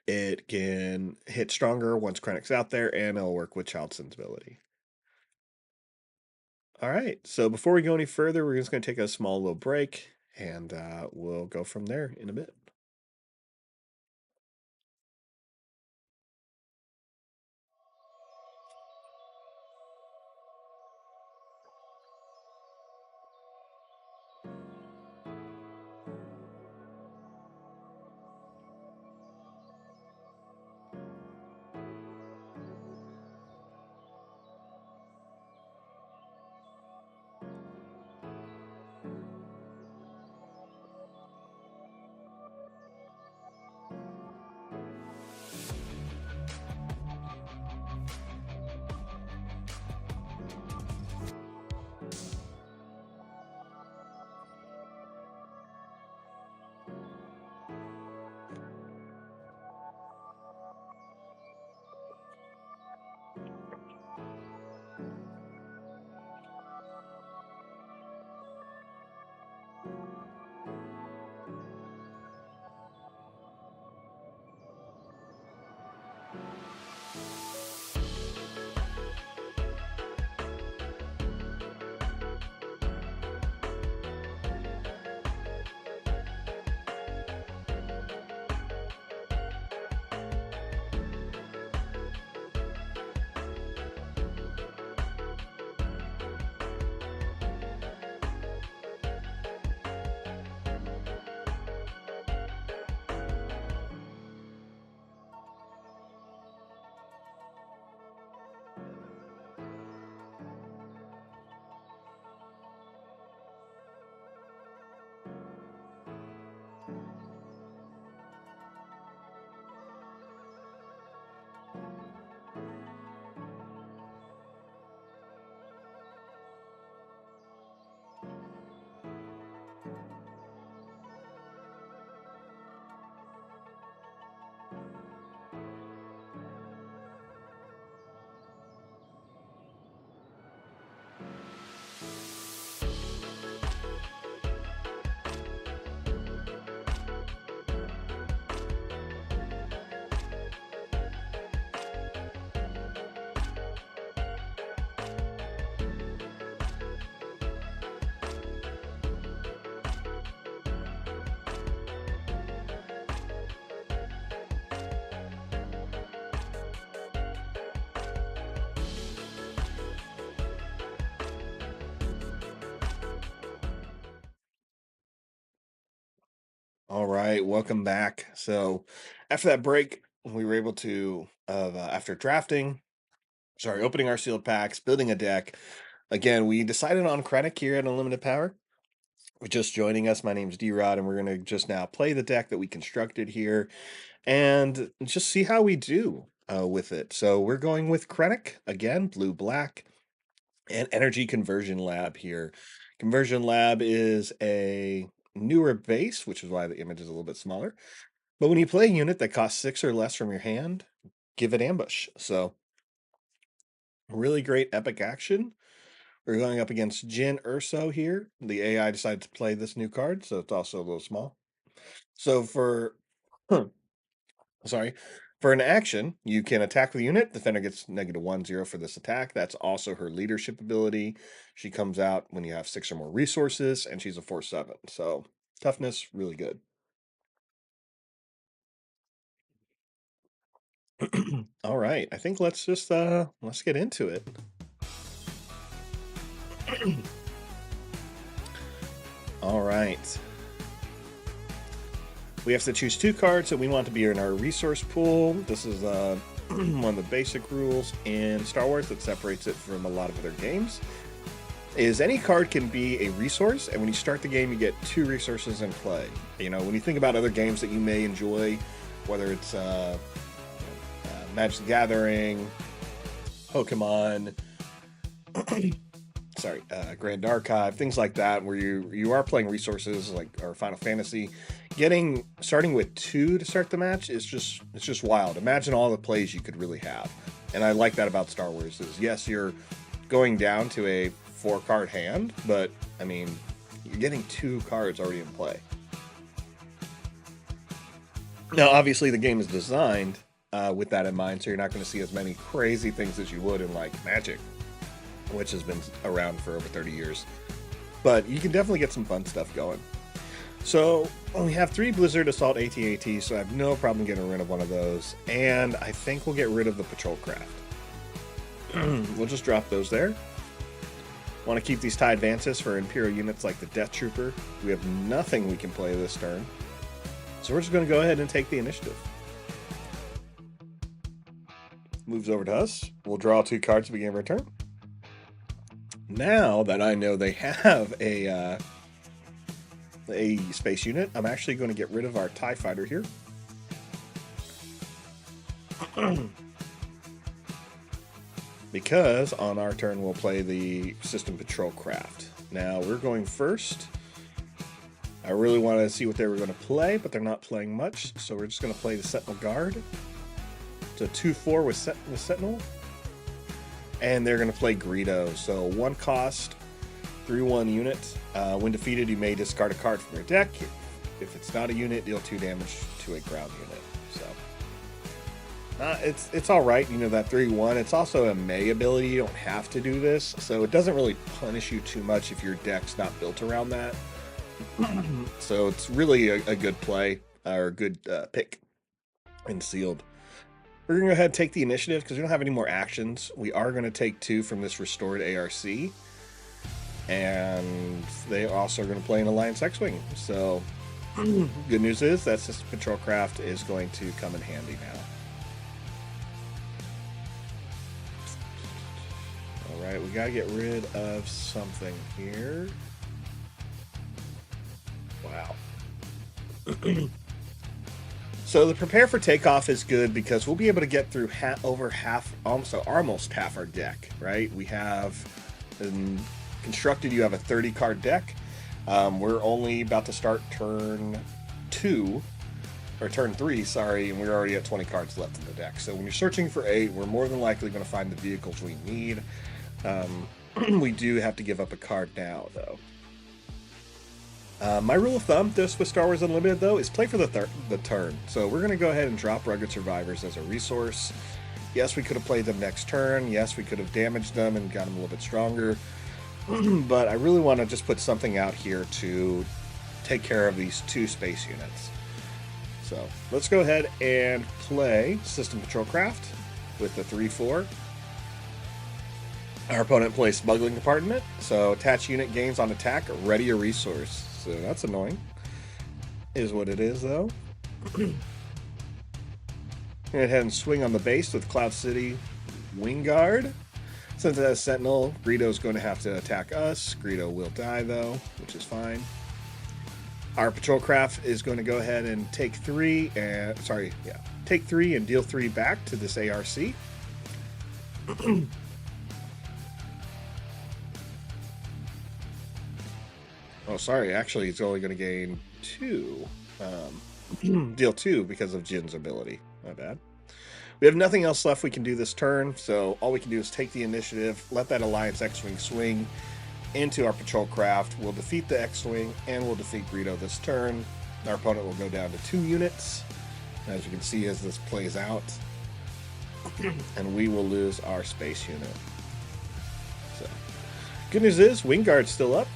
It can hit stronger once Krennic's out there, and it'll work with Child Sensibility. All right. So before we go any further, we're just going to take a small little break, and we'll go from there in a bit. All right, welcome back. So, after that break, we were able to, after opening our sealed packs, building a deck. Again, we decided on Krennic here at Unlimited Power. We're just joining us. My name's D-Rod, and we're going to just now play the deck that we constructed here and just see how we do with it. So, we're going with Krennic, again, blue-black, and Energy Conversion Lab here. Conversion Lab is a newer base, which is why the image is a little bit smaller. But when you play a unit that costs 6 or less from your hand, give it ambush. So, really great epic action. We're going up against Jin Urso here. The AI decided to play this new card, so it's also a little small. So sorry, for an action, you can attack the unit. Defender gets -1/0 for this attack. That's also her leadership ability. She comes out when you have 6 or more resources, and she's a 4/7. So toughness, really good. All right, I think let's get into it. All right. We have to choose 2 cards that we want to be in our resource pool. This is one of the basic rules in Star Wars that separates it from a lot of other games. Is any card can be a resource, and when you start the game, you get 2 resources in play. You know, when you think about other games that you may enjoy, whether it's Magic the Gathering, Pokemon, Grand Archive, things like that, where you are playing resources like or Final Fantasy, starting with 2 to start the match is just wild. Imagine all the plays you could really have, and I like that about Star Wars. Is yes, you're going down to a 4-card hand, but I mean, you're getting 2 cards already in play. Now, obviously, the game is designed with that in mind, so you're not going to see as many crazy things as you would in like Magic, which has been around for over 30 years. But you can definitely get some fun stuff going. So we have 3 Blizzard Assault AT-AT, so I have no problem getting rid of one of those. And I think we'll get rid of the Patrol Craft. We'll just drop those there. Want to keep these TIE Advances for Imperial units like the Death Trooper. We have nothing we can play this turn. So we're just going to go ahead and take the initiative. Moves over to us. We'll draw 2 cards to begin our turn. Now that I know they have a space unit, I'm actually going to get rid of our TIE Fighter here. Because on our turn we'll play the System Patrol Craft. Now we're going first. I really want to see what they were going to play, but they're not playing much, so we're just going to play the Sentinel Guard. It's a 2/4 with Sentinel. And they're going to play Greedo. So 1 cost, 3/1 unit. When defeated, you may discard a card from your deck. If it's not a unit, deal 2 damage to a ground unit. So it's all right. You know, that 3/1. It's also a May ability. You don't have to do this, so it doesn't really punish you too much if your deck's not built around that. So it's really a good play or a good pick and sealed. We're going to go ahead and take the initiative because we don't have any more actions. We are going to take 2 from this restored ARC. And they also are going to play an Alliance X-Wing. So, good news is that System Patrol Craft is going to come in handy now. Alright, we got to get rid of something here. Wow. So the prepare for takeoff is good because we'll be able to get through almost half our deck, right? We have constructed, you have a 30-card deck. We're only about to start turn 3, sorry, and we're already at 20 cards left in the deck. So when you're searching for 8, we're more than likely going to find the vehicles we need. We do have to give up a card now, though. My rule of thumb, just with Star Wars Unlimited, though, is play for the turn. So we're going to go ahead and drop Rugged Survivors as a resource. Yes, we could have played them next turn. Yes, we could have damaged them and got them a little bit stronger. But I really want to just put something out here to take care of these 2 space units. So let's go ahead and play System Patrol Craft with the 3/4. Our opponent plays Smuggling Department. So attach unit gains on attack, ready a resource. So that's annoying. Is what it is, though. Go ahead and swing on the base with Cloud City Wingguard. Since it has Sentinel, Greedo's going to have to attack us. Greedo will die, though, which is fine. Our Patrol Craft is going to go ahead and take 3 and take 3 and deal 3 back to this ARC. Oh, sorry. Actually, it's only going to gain 2. Deal 2 because of Jin's ability. My bad. We have nothing else left we can do this turn, so all we can do is take the initiative, let that Alliance X-Wing swing into our Patrol Craft. We'll defeat the X-Wing, and we'll defeat Greedo this turn. Our opponent will go down to 2 units, as you can see as this plays out. And we will lose our space unit. So, good news is, Wingguard's still up.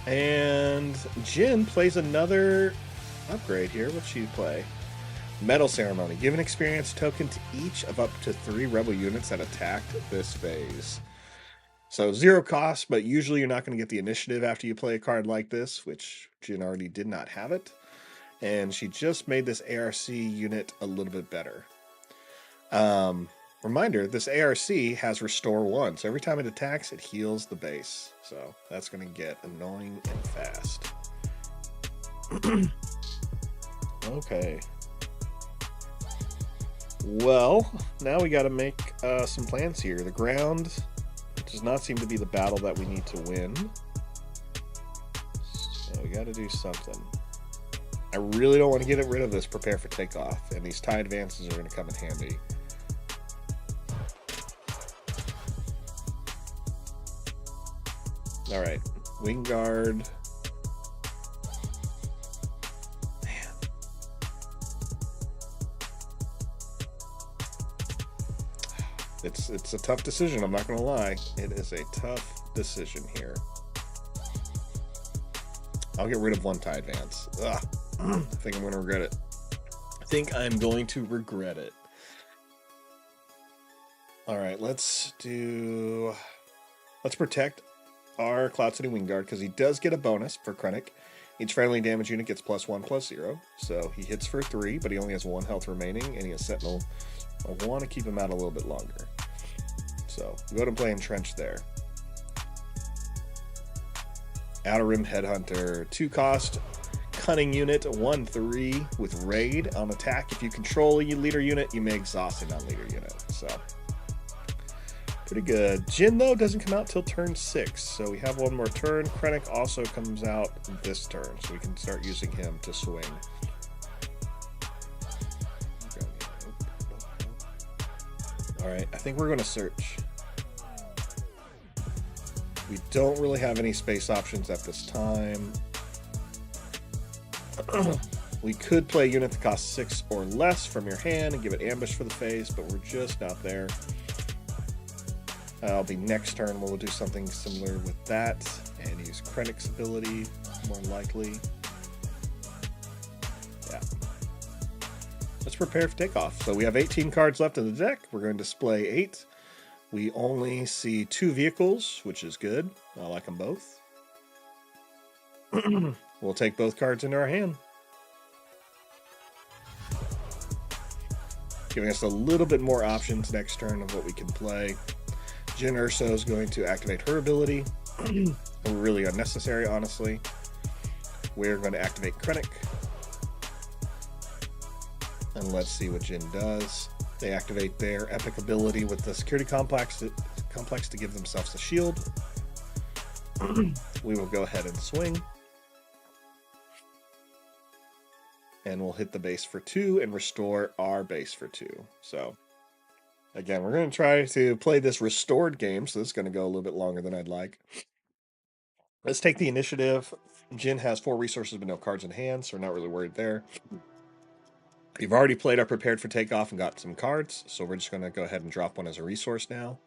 And Jin plays another upgrade here. What'd she play? Medal Ceremony. Give an experience token to each of up to 3 rebel units that attacked this phase. So 0 cost, but usually you're not going to get the initiative after you play a card like this, which Jin already did not have it. and she just made this ARC unit a little bit better. Reminder, this ARC has Restore 1, so every time it attacks, it heals the base. So that's going to get annoying and fast. Okay. Well, now we got to make some plans here. The ground does not seem to be the battle that we need to win. So we got to do something. I really don't want to get rid of this prepare for takeoff, and these tie advances are going to come in handy. Alright, wing guard. Man. It's a tough decision, I'm not going to lie. It is a tough decision here. I'll get rid of one tie advance. Ugh. I think I'm going to regret it. I think I'm going to regret it. Alright, let's protect our Cloud City Wing Guard, because he does get a bonus for Krennic. Each friendly damage unit gets +1/+0, so he hits for 3, but he only has 1 health remaining, and he has Sentinel. I want to keep him out a little bit longer. So, go ahead and play Entrenched there. Outer Rim Headhunter, 2 cost, Cunning unit, 1/3 with Raid on attack. If you control a leader unit, you may exhaust a non-leader unit, so... pretty good. Jin, though, doesn't come out till turn 6, so we have one more turn. Krennic also comes out this turn, so we can start using him to swing. Alright, I think we're going to search. We don't really have any space options at this time. We could play a unit that costs 6 or less from your hand and give it ambush for the face, but we're just not there. That'll be next turn. We'll do something similar with that and use Krennic's ability, more likely. Yeah. Let's prepare for takeoff. So we have 18 cards left in the deck. We're going to display 8. We only see 2 vehicles, which is good. I like them both. We'll take both cards into our hand, giving us a little bit more options next turn of what we can play. Jyn Erso is going to activate her ability. Really unnecessary, honestly. We're going to activate Krennic. And let's see what Jyn does. They activate their epic ability with the security complex to give themselves a shield. We will go ahead and swing. And we'll hit the base for 2 and restore our base for 2. So... again, we're going to try to play this restored game, so this is going to go a little bit longer than I'd like. Let's take the initiative. Jyn has 4 resources but no cards in hand, so we're not really worried there. We've already played our Prepared for Takeoff and got some cards, so we're just going to go ahead and drop one as a resource now.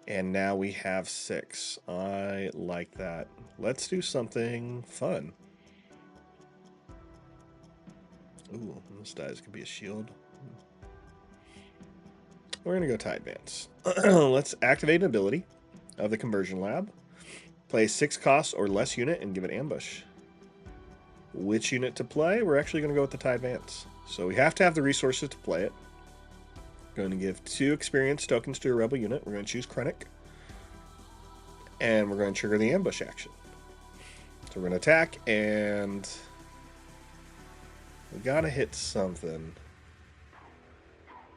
And now we have 6. I like that. Let's do something fun. Ooh, this dice could be a shield. We're going to go tie advance. Let's activate an ability of the Conversion Lab. Play 6 costs or less unit and give it ambush. Which unit to play? We're actually going to go with the tie advance. So we have to have the resources to play it. Going to give 2 experience tokens to a rebel unit. We're going to choose Krennic. And we're going to trigger the ambush action. So we're going to attack, and we got to hit something.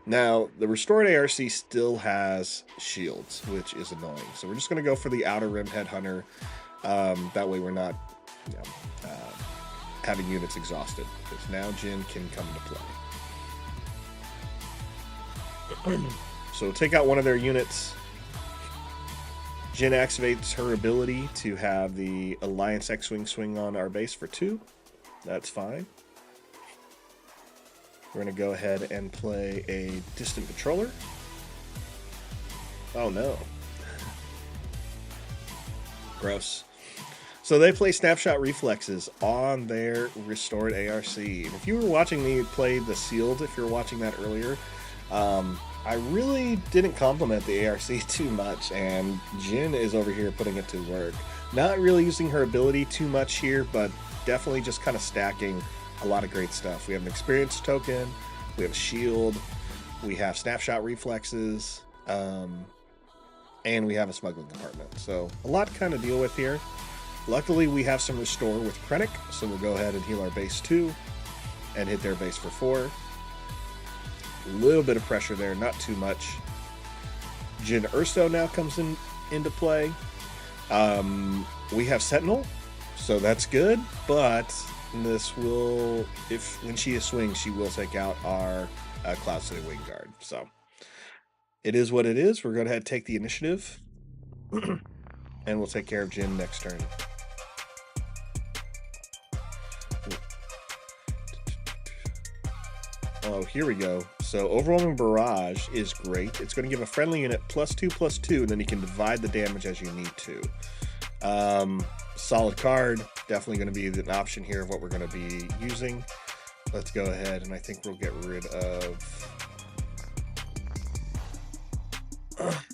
Now, the restored ARC still has shields, which is annoying. So we're just going to go for the Outer Rim Headhunter. That way we're not having units exhausted, because now Jyn can come into play. So take out one of their units. Jyn activates her ability to have the Alliance X-Wing swing on our base for 2. That's fine. We're going to go ahead and play a Distant Patroller. Oh no. Gross. So they play Snapshot Reflexes on their restored ARC. And if you were watching me play the Sealed, if you were watching that earlier, I really didn't compliment the ARC too much, and Jyn is over here putting it to work. Not really using her ability too much here, but definitely just kind of stacking a lot of great stuff. We have an experience token, we have a shield, we have snapshot reflexes, and we have a smuggling compartment. So a lot to kind of deal with here. Luckily, we have some restore with Krennic, so we'll go ahead and heal our base 2 and hit their base for 4. A little bit of pressure there, not too much. Jyn Erso now comes into play. We have Sentinel, so that's good, but this will, when she swings, she will take out our Cloud City Wing Guard. So it is what it is. We're going to take the initiative, and we'll take care of Jyn next turn. Oh, here we go. So Overwhelming Barrage is great. It's going to give a friendly unit +2/+2, and then you can divide the damage as you need to. Solid card. Definitely going to be an option here of what we're going to be using. Let's go ahead, and I think we'll get rid of...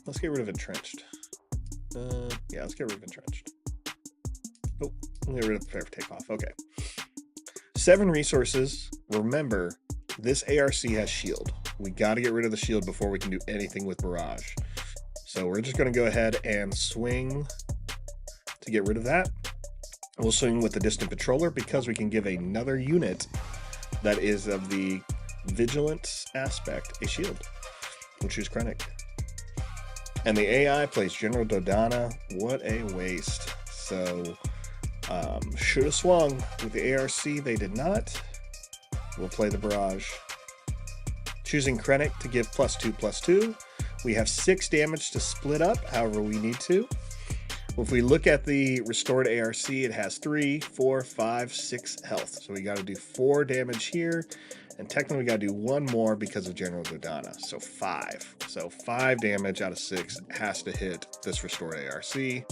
let's get rid of Entrenched. Yeah, let's get rid of Entrenched. Oh, we'll get rid of Prepare for Takeoff. Okay. 7 resources. Remember, this ARC has shield. We got to get rid of the shield before we can do anything with Barrage. So we're just going to go ahead and swing to get rid of that. We'll swing with the Distant Patroller because we can give another unit that is of the Vigilance aspect a shield. We'll choose Krennic. And the AI plays General Dodonna. What a waste. So, should have swung with the ARC. They did not. We'll play the Barrage. Choosing Krennic to give +2/+2. We have 6 damage to split up however we need to. If we look at the restored ARC, it has 3, 4, 5, 6 health. So we got to do 4 damage here. And technically we got to do 1 more because of General Dodonna. So 5. So 5 damage out of 6 has to hit this restored ARC.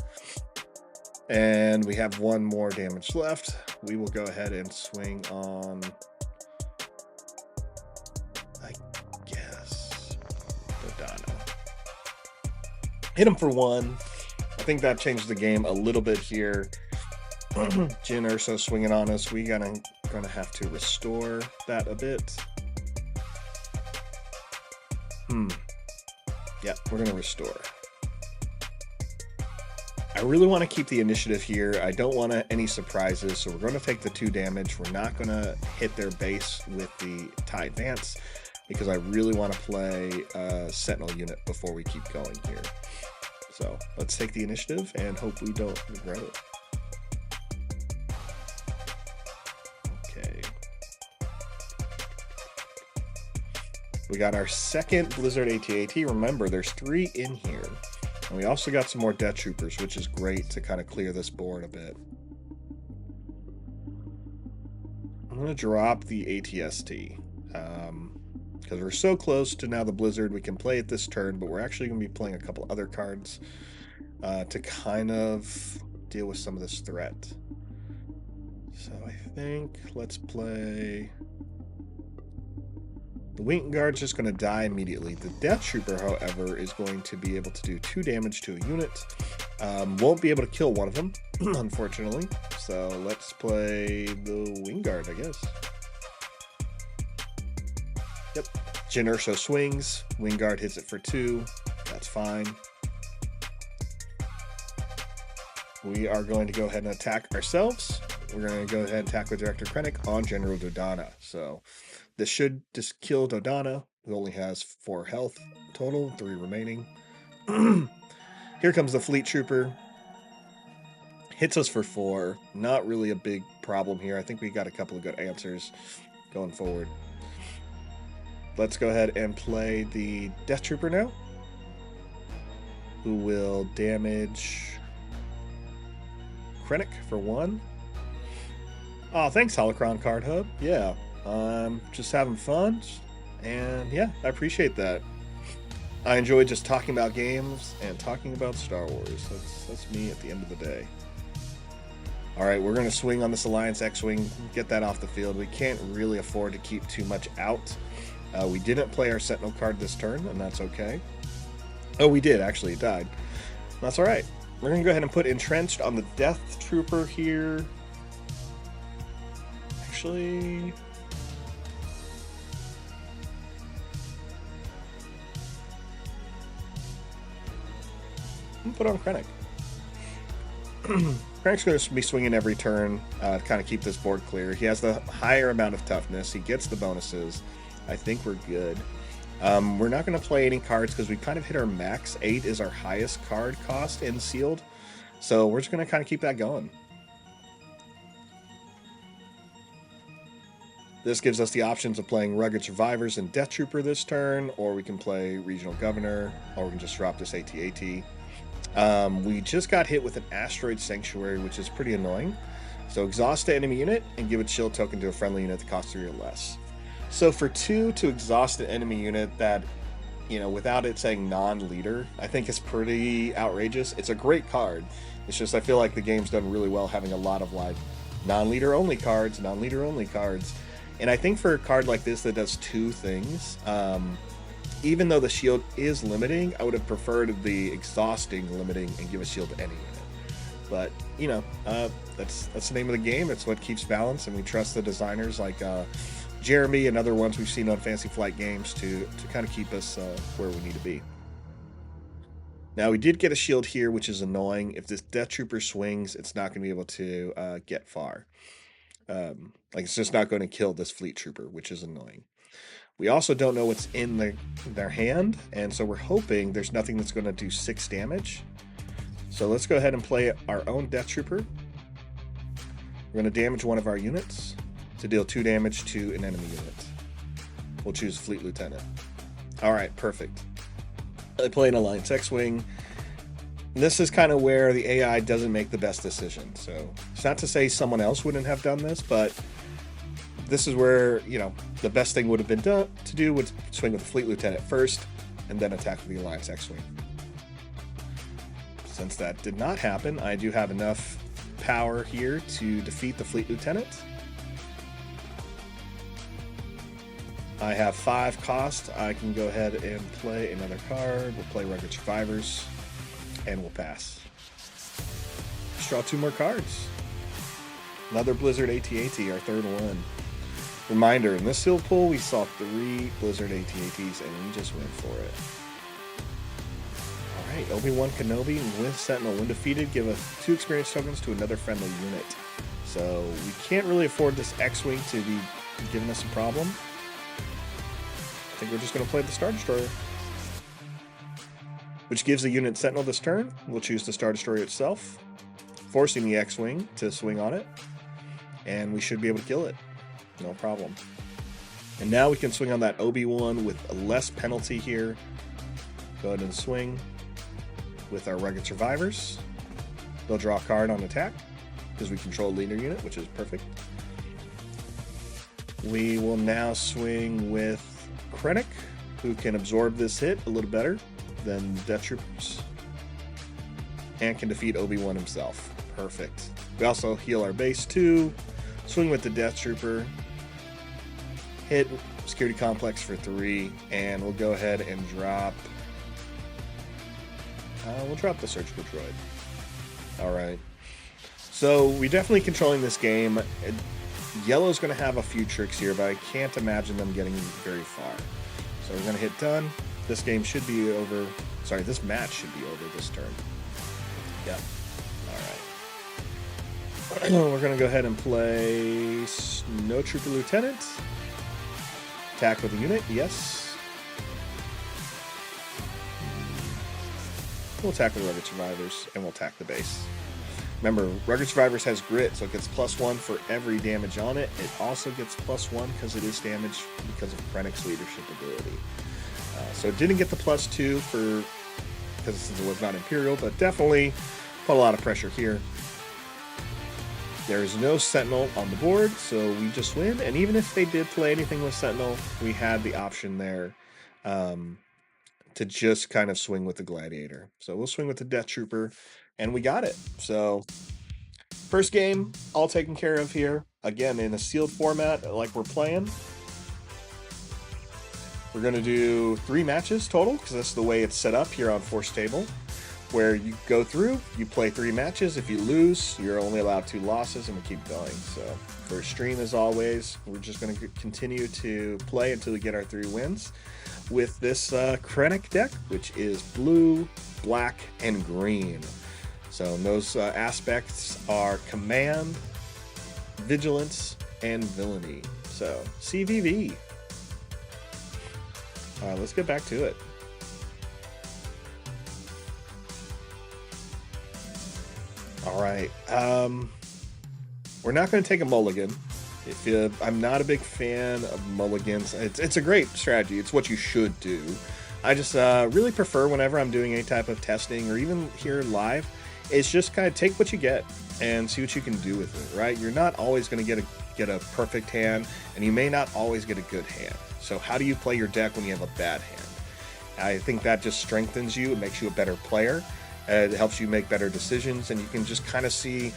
And we have 1 more damage left. We will go ahead and swing on... hit him for 1. I think that changed the game a little bit here. Jyn Erso swinging on us. We gonna have to restore that a bit. Yeah, we're gonna restore. I really want to keep the initiative here. I don't want any surprises, so we're going to take the 2 damage. We're not going to hit their base with the TIE Advance because I really want to play a Sentinel unit before we keep going here. So let's take the initiative and hope we don't regret it. Okay. We got our second Blizzard AT-AT. Remember, there's 3 in here. And we also got some more Death Troopers, which is great to kind of clear this board a bit. I'm going to drop the ATST. Because we're so close to now the Blizzard, we can play it this turn, but we're actually going to be playing a couple other cards to kind of deal with some of this threat. So I think let's play... The Wing Guard's just going to die immediately. The Death Trooper, however, is going to be able to do 2 damage to a unit. Won't be able to kill one of them, unfortunately. So let's play the Wing Guard, I guess. Yep. Jyn Erso swings. Wing Guard hits it for 2. That's fine. We are going to go ahead and attack ourselves. We're going to go ahead and attack with Director Krennic on General Dodonna. So this should just kill Dodonna, who only has 4 health total, 3 remaining. Here comes the Fleet Trooper. Hits us for 4. Not really a big problem here. I think we got a couple of good answers going forward. Let's go ahead and play the Death Trooper now, who will damage Krennic for 1. Oh, thanks, Holocron Card Hub. Yeah, just having fun, and yeah, I appreciate that. I enjoy just talking about games and talking about Star Wars. That's me at the end of the day. All right, we're going to swing on this Alliance X-Wing, get that off the field. We can't really afford to keep too much out. We didn't play our Sentinel card this turn, and that's okay. Oh, we did, actually. It died. That's all right. We're going to go ahead and put Entrenched on the Death Trooper here. actually... I'm gonna put on Krennic. Krennic's going to be swinging every turn to kind of keep this board clear. He has the higher amount of toughness. He gets the bonuses. I think we're good. We're not going to play any cards because we kind of hit our max. 8 is our highest card cost in sealed. So we're just going to kind of keep that going. This gives us the options of playing Rugged Survivors and Death Trooper this turn, or we can play Regional Governor, or we can just drop this AT-AT. We just got hit with an Asteroid Sanctuary, which is pretty annoying. So exhaust the enemy unit and give a shield token to a friendly unit that costs 3 or less. So for 2 to exhaust an enemy unit that, you know, without it saying non-leader, I think is pretty outrageous. It's a great card. It's just I feel like the game's done really well having a lot of like non-leader only cards, non-leader only cards. And I think for a card like this that does 2 things, even though the shield is limiting, I would have preferred the exhausting limiting and give a shield to any unit. But, you know, that's the name of the game. It's what keeps balance, and we trust the designers like Jeremy and other ones we've seen on Fantasy Flight games to kind of keep us where we need to be. Now, we did get a shield here, which is annoying. If this Death Trooper swings, it's not going to be able to get far. Like, it's just not going to kill this Fleet Trooper, which is annoying. We also don't know what's in their hand, and so we're hoping there's nothing that's going to do 6 damage. So let's go ahead and play our own Death Trooper. We're going to damage one of our units to deal 2 damage to an enemy unit. We'll choose Fleet Lieutenant. Alright, perfect. I play an Alliance X-Wing. This is kind of where the AI doesn't make the best decision. So it's not to say someone else wouldn't have done this, but this is where, you know, the best thing would have been to do would swing with the Fleet Lieutenant first and then attack with the Alliance X-Wing. Since that did not happen, I do have enough power here to defeat the Fleet Lieutenant. I have 5 cost. I can go ahead and play another card. We'll play Rugged Survivors, and we'll pass. Let's draw 2 more cards. Another Blizzard AT-AT, our 3rd one. Reminder, in this sealed pool, we saw 3 Blizzard AT-ATs, and we just went for it. Alright, Obi-Wan Kenobi with Sentinel. When defeated, give us 2 experience tokens to another friendly unit. So we can't really afford this X-Wing to be giving us a problem. I think we're just going to play the Star Destroyer, which gives the unit Sentinel this turn. We'll choose the Star Destroyer itself, forcing the X-Wing to swing on it, and we should be able to kill it. No problem. And now we can swing on that Obi-Wan with less penalty here. Go ahead and swing with our Rugged Survivors. They'll draw a card on attack because we control leader unit, which is perfect. We will now swing with Krennic, who can absorb this hit a little better than Death Troopers, and can defeat Obi-Wan himself. Perfect. We also heal our base too. Swing with the Death Trooper. Hit Security Complex for 3, and we'll go ahead and drop... we'll drop the Surgical Droid. Alright. So, we're definitely controlling this game. Yellow's going to have a few tricks here, but I can't imagine them getting very far. So we're going to hit done. This game should be over. Sorry, this match should be over this turn. Yep. Alright. We're going to go ahead and play Snow Trooper Lieutenant. Attack with a unit, yes. We'll attack with Rugged Survivors, and we'll attack the base. Remember, Rugged Survivors has grit, so it gets +1 for every damage on it. It also gets +1 because it is damaged because of Krennic's leadership ability. So it didn't get the +2 because it was not Imperial, but definitely put a lot of pressure here. There is no Sentinel on the board, so we just win. And even if they did play anything with Sentinel, we had the option there to just kind of swing with the Gladiator. So we'll swing with the Death Trooper, and we got it. So first game, all taken care of here. Again, in a sealed format like we're playing. We're going to do 3 matches total, because that's the way it's set up here on Forcetable. where you go through, you play 3 matches. If you lose, you're only allowed 2 losses, and we keep going. So for stream, as always, we're just going to continue to play until we get our 3 wins with this Krennic deck, which is blue, black, and green. So those aspects are command, vigilance, and villainy. So CVV. All right, let's get back to it. All right, we're not going to take a mulligan. I'm not a big fan of mulligans. It's a great strategy. It's what you should do. I just really prefer, whenever I'm doing any type of testing or even here live, it's just kind of take what you get and see what you can do with it, right? You're not always going to get a perfect hand, and you may not always get a good hand. So how do you play your deck when you have a bad hand? I think that just strengthens you. It makes you a better player. It helps you make better decisions, and you can just kind of see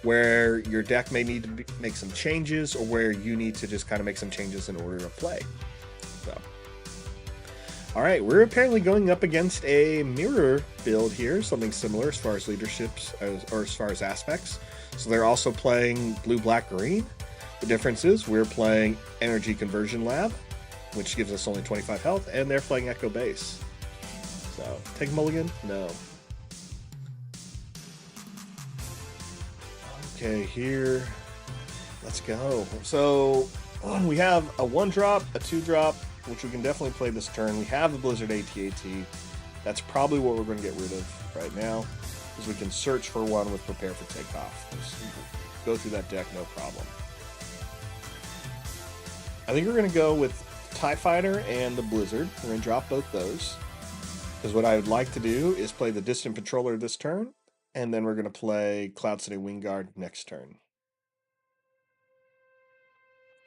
where your deck may need to make some changes, or where you need to just kind of make some changes in order to play. So, all right, we're apparently going up against a mirror build here, something similar as far as leaderships or as far as aspects. So they're also playing blue, black, green. The difference is we're playing Energy Conversion Lab, which gives us only 25 health, and they're playing Echo Base. So, take a mulligan? No. Okay, here, let's go. So we have a 1-drop, a 2-drop, which we can definitely play this turn. We have the Blizzard AT-AT. That's probably what we're going to get rid of right now, because we can search for one with Prepare for Takeoff. Just go through that deck, no problem. I think we're going to go with TIE Fighter and the Blizzard. We're going to drop both those, because what I would like to do is play the Distant Patroller this turn, and then we're going to play Cloud City Wingguard next turn.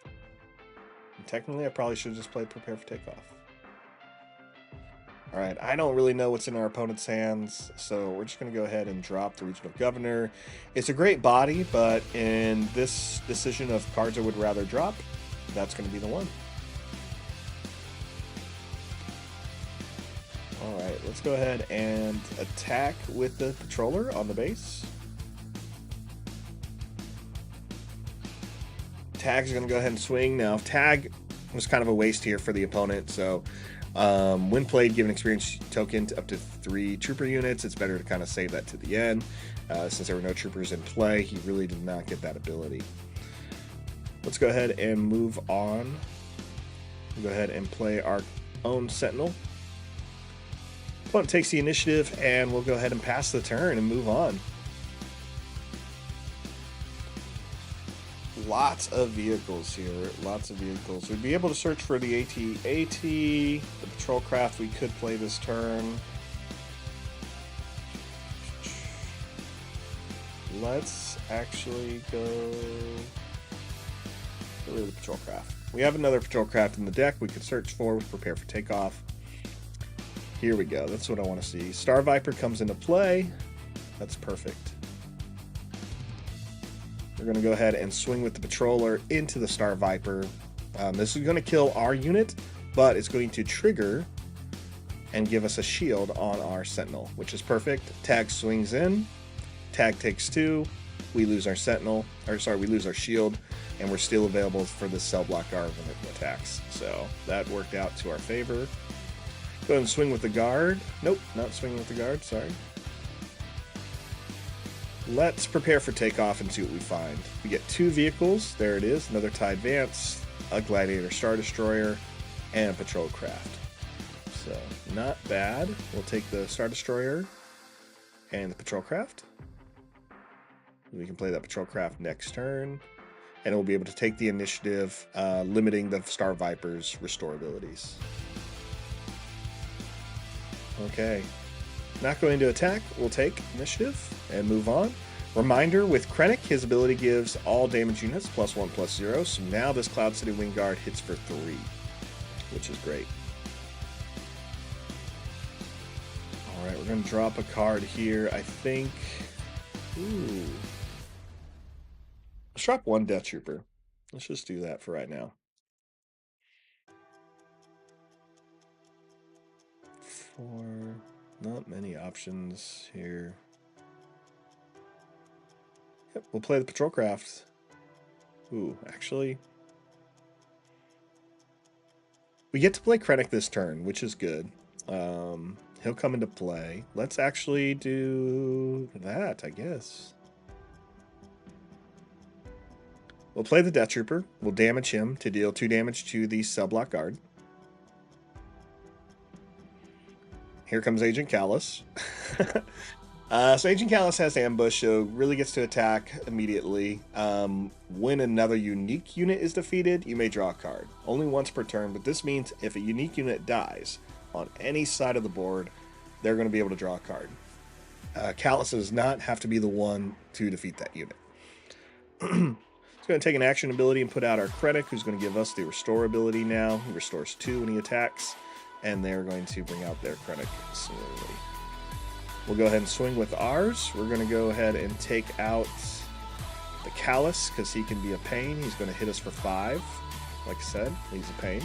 And technically, I probably should have just played Prepare for Takeoff. All right, I don't really know what's in our opponent's hands, so we're just going to go ahead and drop the Regional Governor. It's a great body, but in this decision of cards I would rather drop, that's going to be the one. Alright, let's go ahead and attack with the Patroller on the base. Tag's going to go ahead and swing. Now, Tag was kind of a waste here for the opponent, so when played, give an experience token to up to 3 trooper units. It's better to kind of save that to the end. Since there were no troopers in play, he really did not get that ability. Let's go ahead and move on. We'll go ahead and play our own Sentinel. Opponent takes the initiative, and we'll go ahead and pass the turn and move on. Lots of vehicles here. Lots of vehicles. We'd be able to search for the AT-AT, the Patrol Craft we could play this turn. Let's actually go rid of the Patrol Craft. We have another Patrol Craft in the deck we could search for with Prepare for Takeoff. Here we go. That's what I want to see. Star Viper comes into play. That's perfect. We're going to go ahead and swing with the Patroller into the Star Viper. This is going to kill our unit, but it's going to trigger and give us a shield on our Sentinel, which is perfect. Tag swings in. Tag takes 2. We lose our Sentinel, we lose our shield, and we're still available for the cell block guard when it attacks. So that worked out to our favor. Go ahead and swing with the guard. Nope, not swinging with the guard, sorry. Let's prepare for takeoff and see what we find. We get 2 vehicles. There it is, another TIE Advance, a Gladiator Star Destroyer, and a Patrol Craft. So, not bad. We'll take the Star Destroyer and the Patrol Craft. We can play that Patrol Craft next turn, and we'll be able to take the initiative, limiting the Star Viper's restore abilities. Okay, not going to attack. We'll take initiative and move on. Reminder, with Krennic, his ability gives all damage units +1/+0, so now this Cloud City Wingguard hits for 3, which is great. Alright, we're going to drop a card here, I think. Ooh. Let's drop 1 Death Trooper. Let's just do that for right now. 4. Not many options here. Yep, we'll play the patrol craft. Ooh, actually, we get to play Krennic this turn, which is good. He'll come into play. Let's actually do that, I guess. We'll play the Death Trooper. We'll damage him to deal 2 damage to the cell block guard. Here comes Agent Callus. So Agent Callus has ambush, so really gets to attack immediately. When another unique unit is defeated, you may draw a card. Only once per turn, but this means if a unique unit dies on any side of the board, they're going to be able to draw a card. Callus does not have to be the one to defeat that unit. It's going to take an action ability and put out our Krennic, who's going to give us the Restore ability now. He restores 2 when he attacks, and they're going to bring out their Krennic similarly. We'll go ahead and swing with ours. We're going to go ahead and take out the Callus, because he can be a pain. He's going to hit us for 5. Like I said, he's a pain.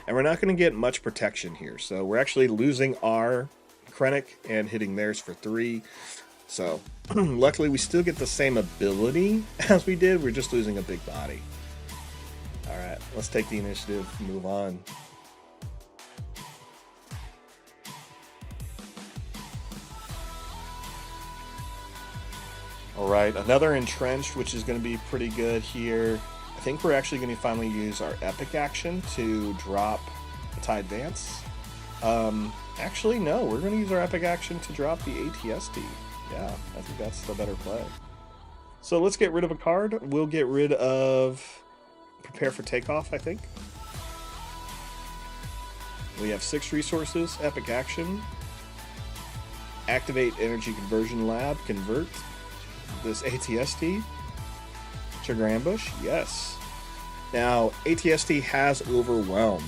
And we're not going to get much protection here, so we're actually losing our Krennic and hitting theirs for 3. So, luckily we still get the same ability as we did. We're just losing a big body. Alright, let's take the initiative and move on. Alright, another entrenched, which is going to be pretty good here. I think we're actually going to finally use our epic action to drop the TIE Advance. Actually, no, we're going to use our epic action to drop the ATSD. Yeah, I think that's the better play. So let's get rid of a card. We'll get rid of Prepare for Takeoff, I think. We have 6 resources, epic action. Activate Energy Conversion Lab, convert this ATSD. Trigger ambush, yes. Now, ATSD has Overwhelm,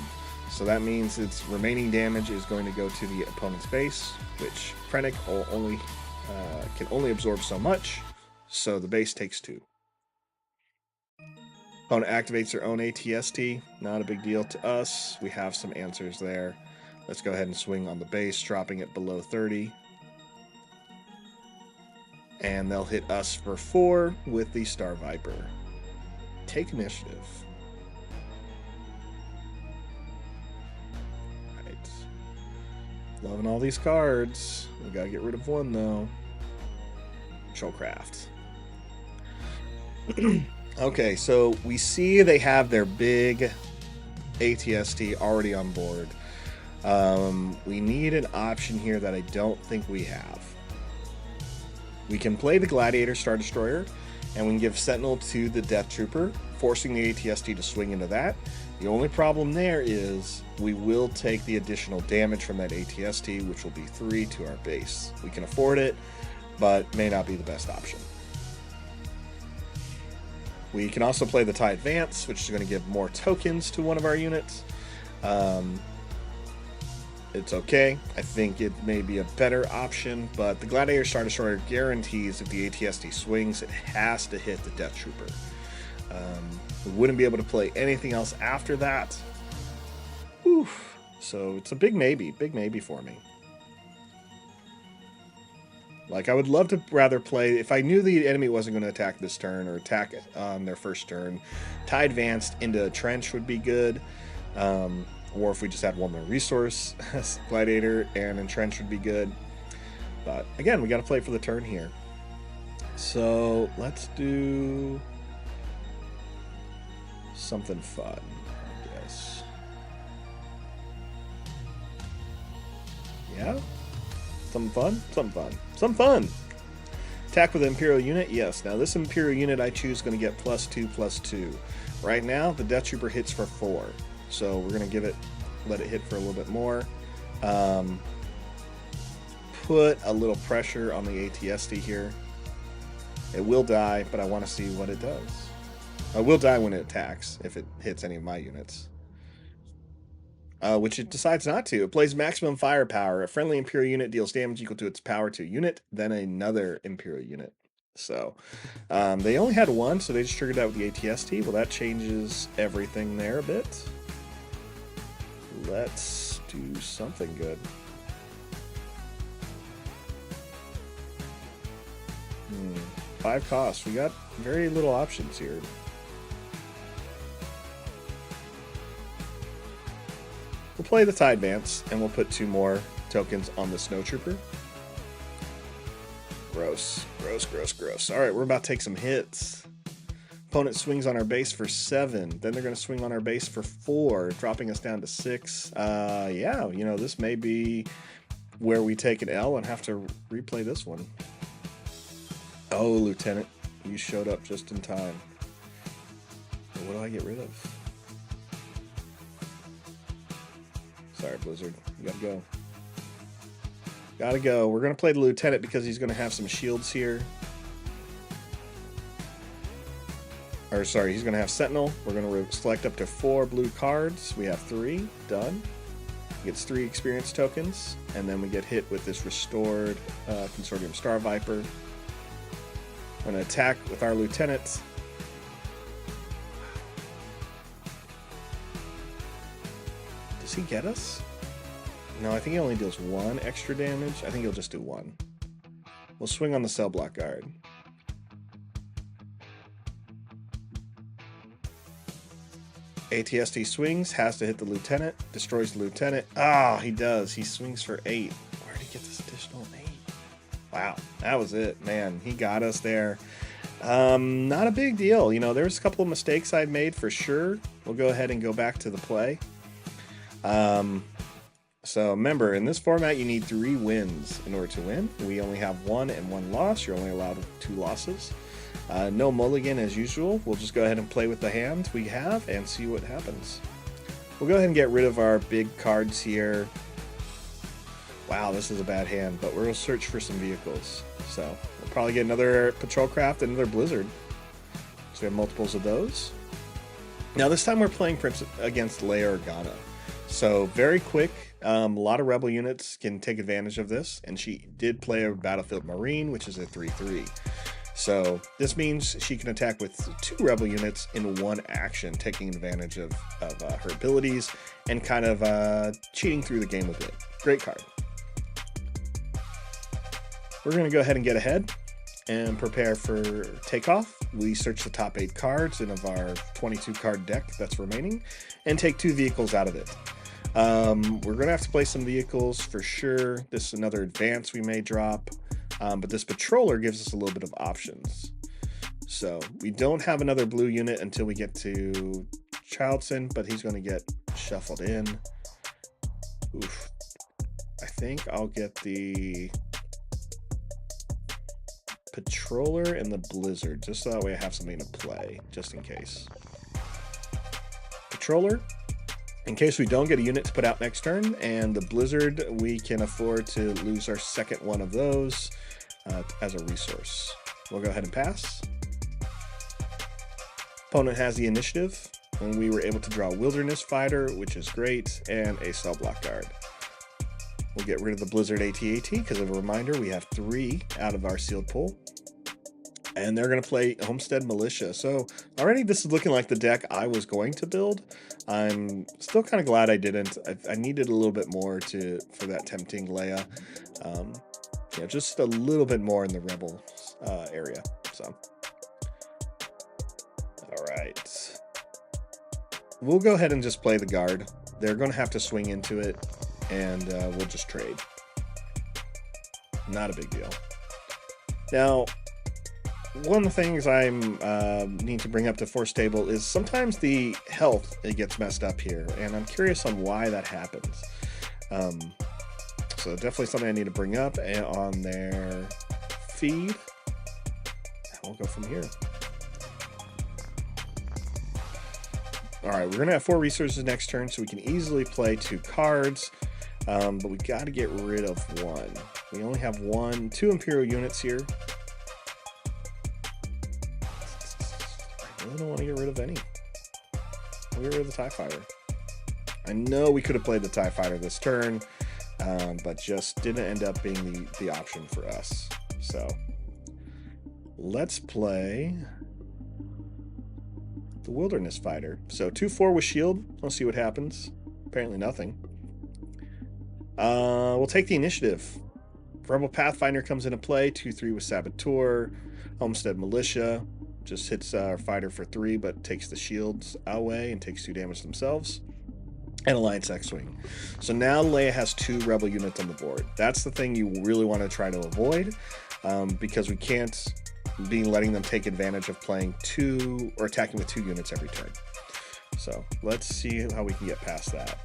so that means its remaining damage is going to go to the opponent's base, which Krennic can only absorb so much, so the base takes 2. Opponent activates their own ATSD, not a big deal to us. We have some answers there. Let's go ahead and swing on the base, dropping it below 30. And they'll hit us for 4 with the Star Viper. Take initiative. Right. Loving all these cards. We gotta get rid of one though. Controlcraft. Okay, so we see they have their big ATST already on board. We need an option here that I don't think we have. We can play the Gladiator Star Destroyer, and we can give Sentinel to the Death Trooper, forcing the ATST to swing into that. The only problem there is we will take the additional damage from that ATST, which will be 3 to our base. We can afford it, but may not be the best option. We can also play the TIE Advance, which is going to give more tokens to one of our units. It's okay. I think it may be a better option, but the Gladiator Star Destroyer guarantees if the ATST swings, it has to hit the Death Trooper. We wouldn't be able to play anything else after that. Oof. So it's a big maybe for me. Like, I would love to rather play, if I knew the enemy wasn't going to attack this turn or attack on their first turn, TIE Advanced into a trench would be good. Or if we just had one more resource, Gladiator and Entrench would be good. But again, we got to play for the turn here. So let's do something fun, I guess. Yeah? Something fun? Some fun! Attack with an Imperial unit? Yes. Now this Imperial unit I choose is going to get +2/+2. Right now, the Death Trooper hits for 4. So we're going to let it hit for a little bit more. Put a little pressure on the ATST here. It will die, but I want to see what it does. It will die when it attacks, if it hits any of my units. Which it decides not to. It plays maximum firepower. A friendly Imperial unit deals damage equal to its power to a unit, then another Imperial unit. So, they only had 1, so they just triggered that with the ATST. Well, that changes everything there a bit. Let's do something good. 5 costs. We got very little options here. We'll play the TIE Advance, and we'll put 2 more tokens on the Snowtrooper. Gross. Gross, gross, gross. Alright, we're about to take some hits. Opponent swings on our base for 7. Then they're going to swing on our base for 4, dropping us down to 6. Yeah, you know, this may be where we take an L and have to replay this one. Oh, Lieutenant, you showed up just in time. What do I get rid of? Sorry, Blizzard. You gotta go. Gotta go. We're going to play the Lieutenant because he's going to have some shields here. Or, sorry, he's going to have Sentinel. We're going to select up to 4 blue cards. We have 3. Done. He gets 3 experience tokens. And then we get hit with this restored Consortium Star Viper. We're going to attack with our Lieutenant. Does he get us? No, I think he only deals 1 extra damage. I think he'll just do 1. We'll swing on the Cell Block Guard. ATST swings, has to hit the Lieutenant, destroys the Lieutenant. Ah, he does. He swings for 8. Where did he get this additional 8? Wow, that was it. Man, he got us there. Not a big deal. You know, there's a couple of mistakes I've made for sure. We'll go ahead and go back to the play. So remember, in this format, you need 3 wins in order to win. We only have 1 and 1 loss. You're only allowed 2 losses. No mulligan as usual. We'll just go ahead and play with the hand we have and see what happens. We'll go ahead and get rid of our big cards here. Wow, this is a bad hand, but we'll search for some vehicles. So we'll probably get another Patrol Craft and another Blizzard. So we have multiples of those. Now this time we're playing against Leia Organa. So very quick. A lot of Rebel units can take advantage of this, and she did play a Battlefield Marine, which is a 3/3. So this means she can attack with 2 Rebel units in 1 action, taking advantage of her abilities and kind of cheating through the game a bit. Great card. We're going to go ahead and get ahead and prepare for takeoff. We search the top 8 cards of our 22 card deck that's remaining and take 2 vehicles out of it. We're going to have to play some vehicles for sure. This is another advance we may drop. But this patroller gives us a little bit of options. So we don't have another blue unit until we get to Childson, but he's going to get shuffled in. Oof. I think I'll get the patroller and the Blizzard, just so that way I have something to play, just in case. Patroller, in case we don't get a unit to put out next turn, and the Blizzard, we can afford to lose our second one of those as a resource. We'll go ahead and pass. Opponent has the initiative, and we were able to draw Wilderness Fighter, which is great, and a Cell Block Guard. We'll get rid of the Blizzard AT-AT, because of a reminder, we have 3 out of our sealed pool. And they're going to play Homestead Militia. So already this is looking like the deck I was going to build. I'm still kind of glad I didn't. I needed a little bit more for that tempting Leia. You know, just a little bit more in the Rebel area. So, all right. We'll go ahead and just play the guard. They're going to have to swing into it, and we'll just trade. Not a big deal. Now, one of the things I need to bring up to Forcetable is sometimes the health it gets messed up here, and I'm curious on why that happens. So definitely something I need to bring up on their feed. And we'll go from here. All right, we're going to have 4 resources next turn, so we can easily play 2 cards, but we got to get rid of 1. We only have 2 Imperial units here. I really don't want to get rid of any. We'll get rid of the TIE Fighter. I know we could have played the TIE Fighter this turn, but just didn't end up being the option for us. So let's play the Wilderness Fighter. So 2/4 with shield. Let's see what happens. Apparently nothing. We'll take the initiative. Rebel Pathfinder comes into play. 2/3 with Saboteur. Homestead Militia just hits our fighter for 3, but takes the shields away and takes 2 damage themselves. And Alliance X-Wing. So now Leia has 2 Rebel units on the board. That's the thing you really want to try to avoid, because we can't be letting them take advantage of playing 2 or attacking with 2 units every turn. So let's see how we can get past that.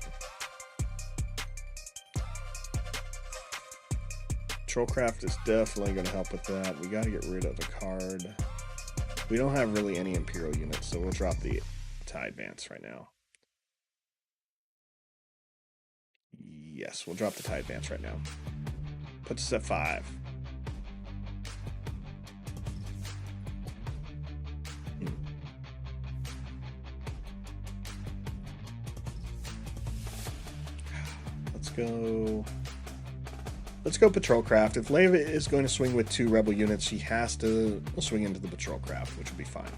Trollcraft is definitely going to help with that. We got to get rid of a card. We don't have really any Imperial units, so we'll drop the TIE Advance right now. Yes, we'll drop the TIE Advance right now. Puts us at 5. Let's go Patrolcraft. If Leia is going to swing with 2 Rebel units, she has to swing into the Patrolcraft, which will be fine.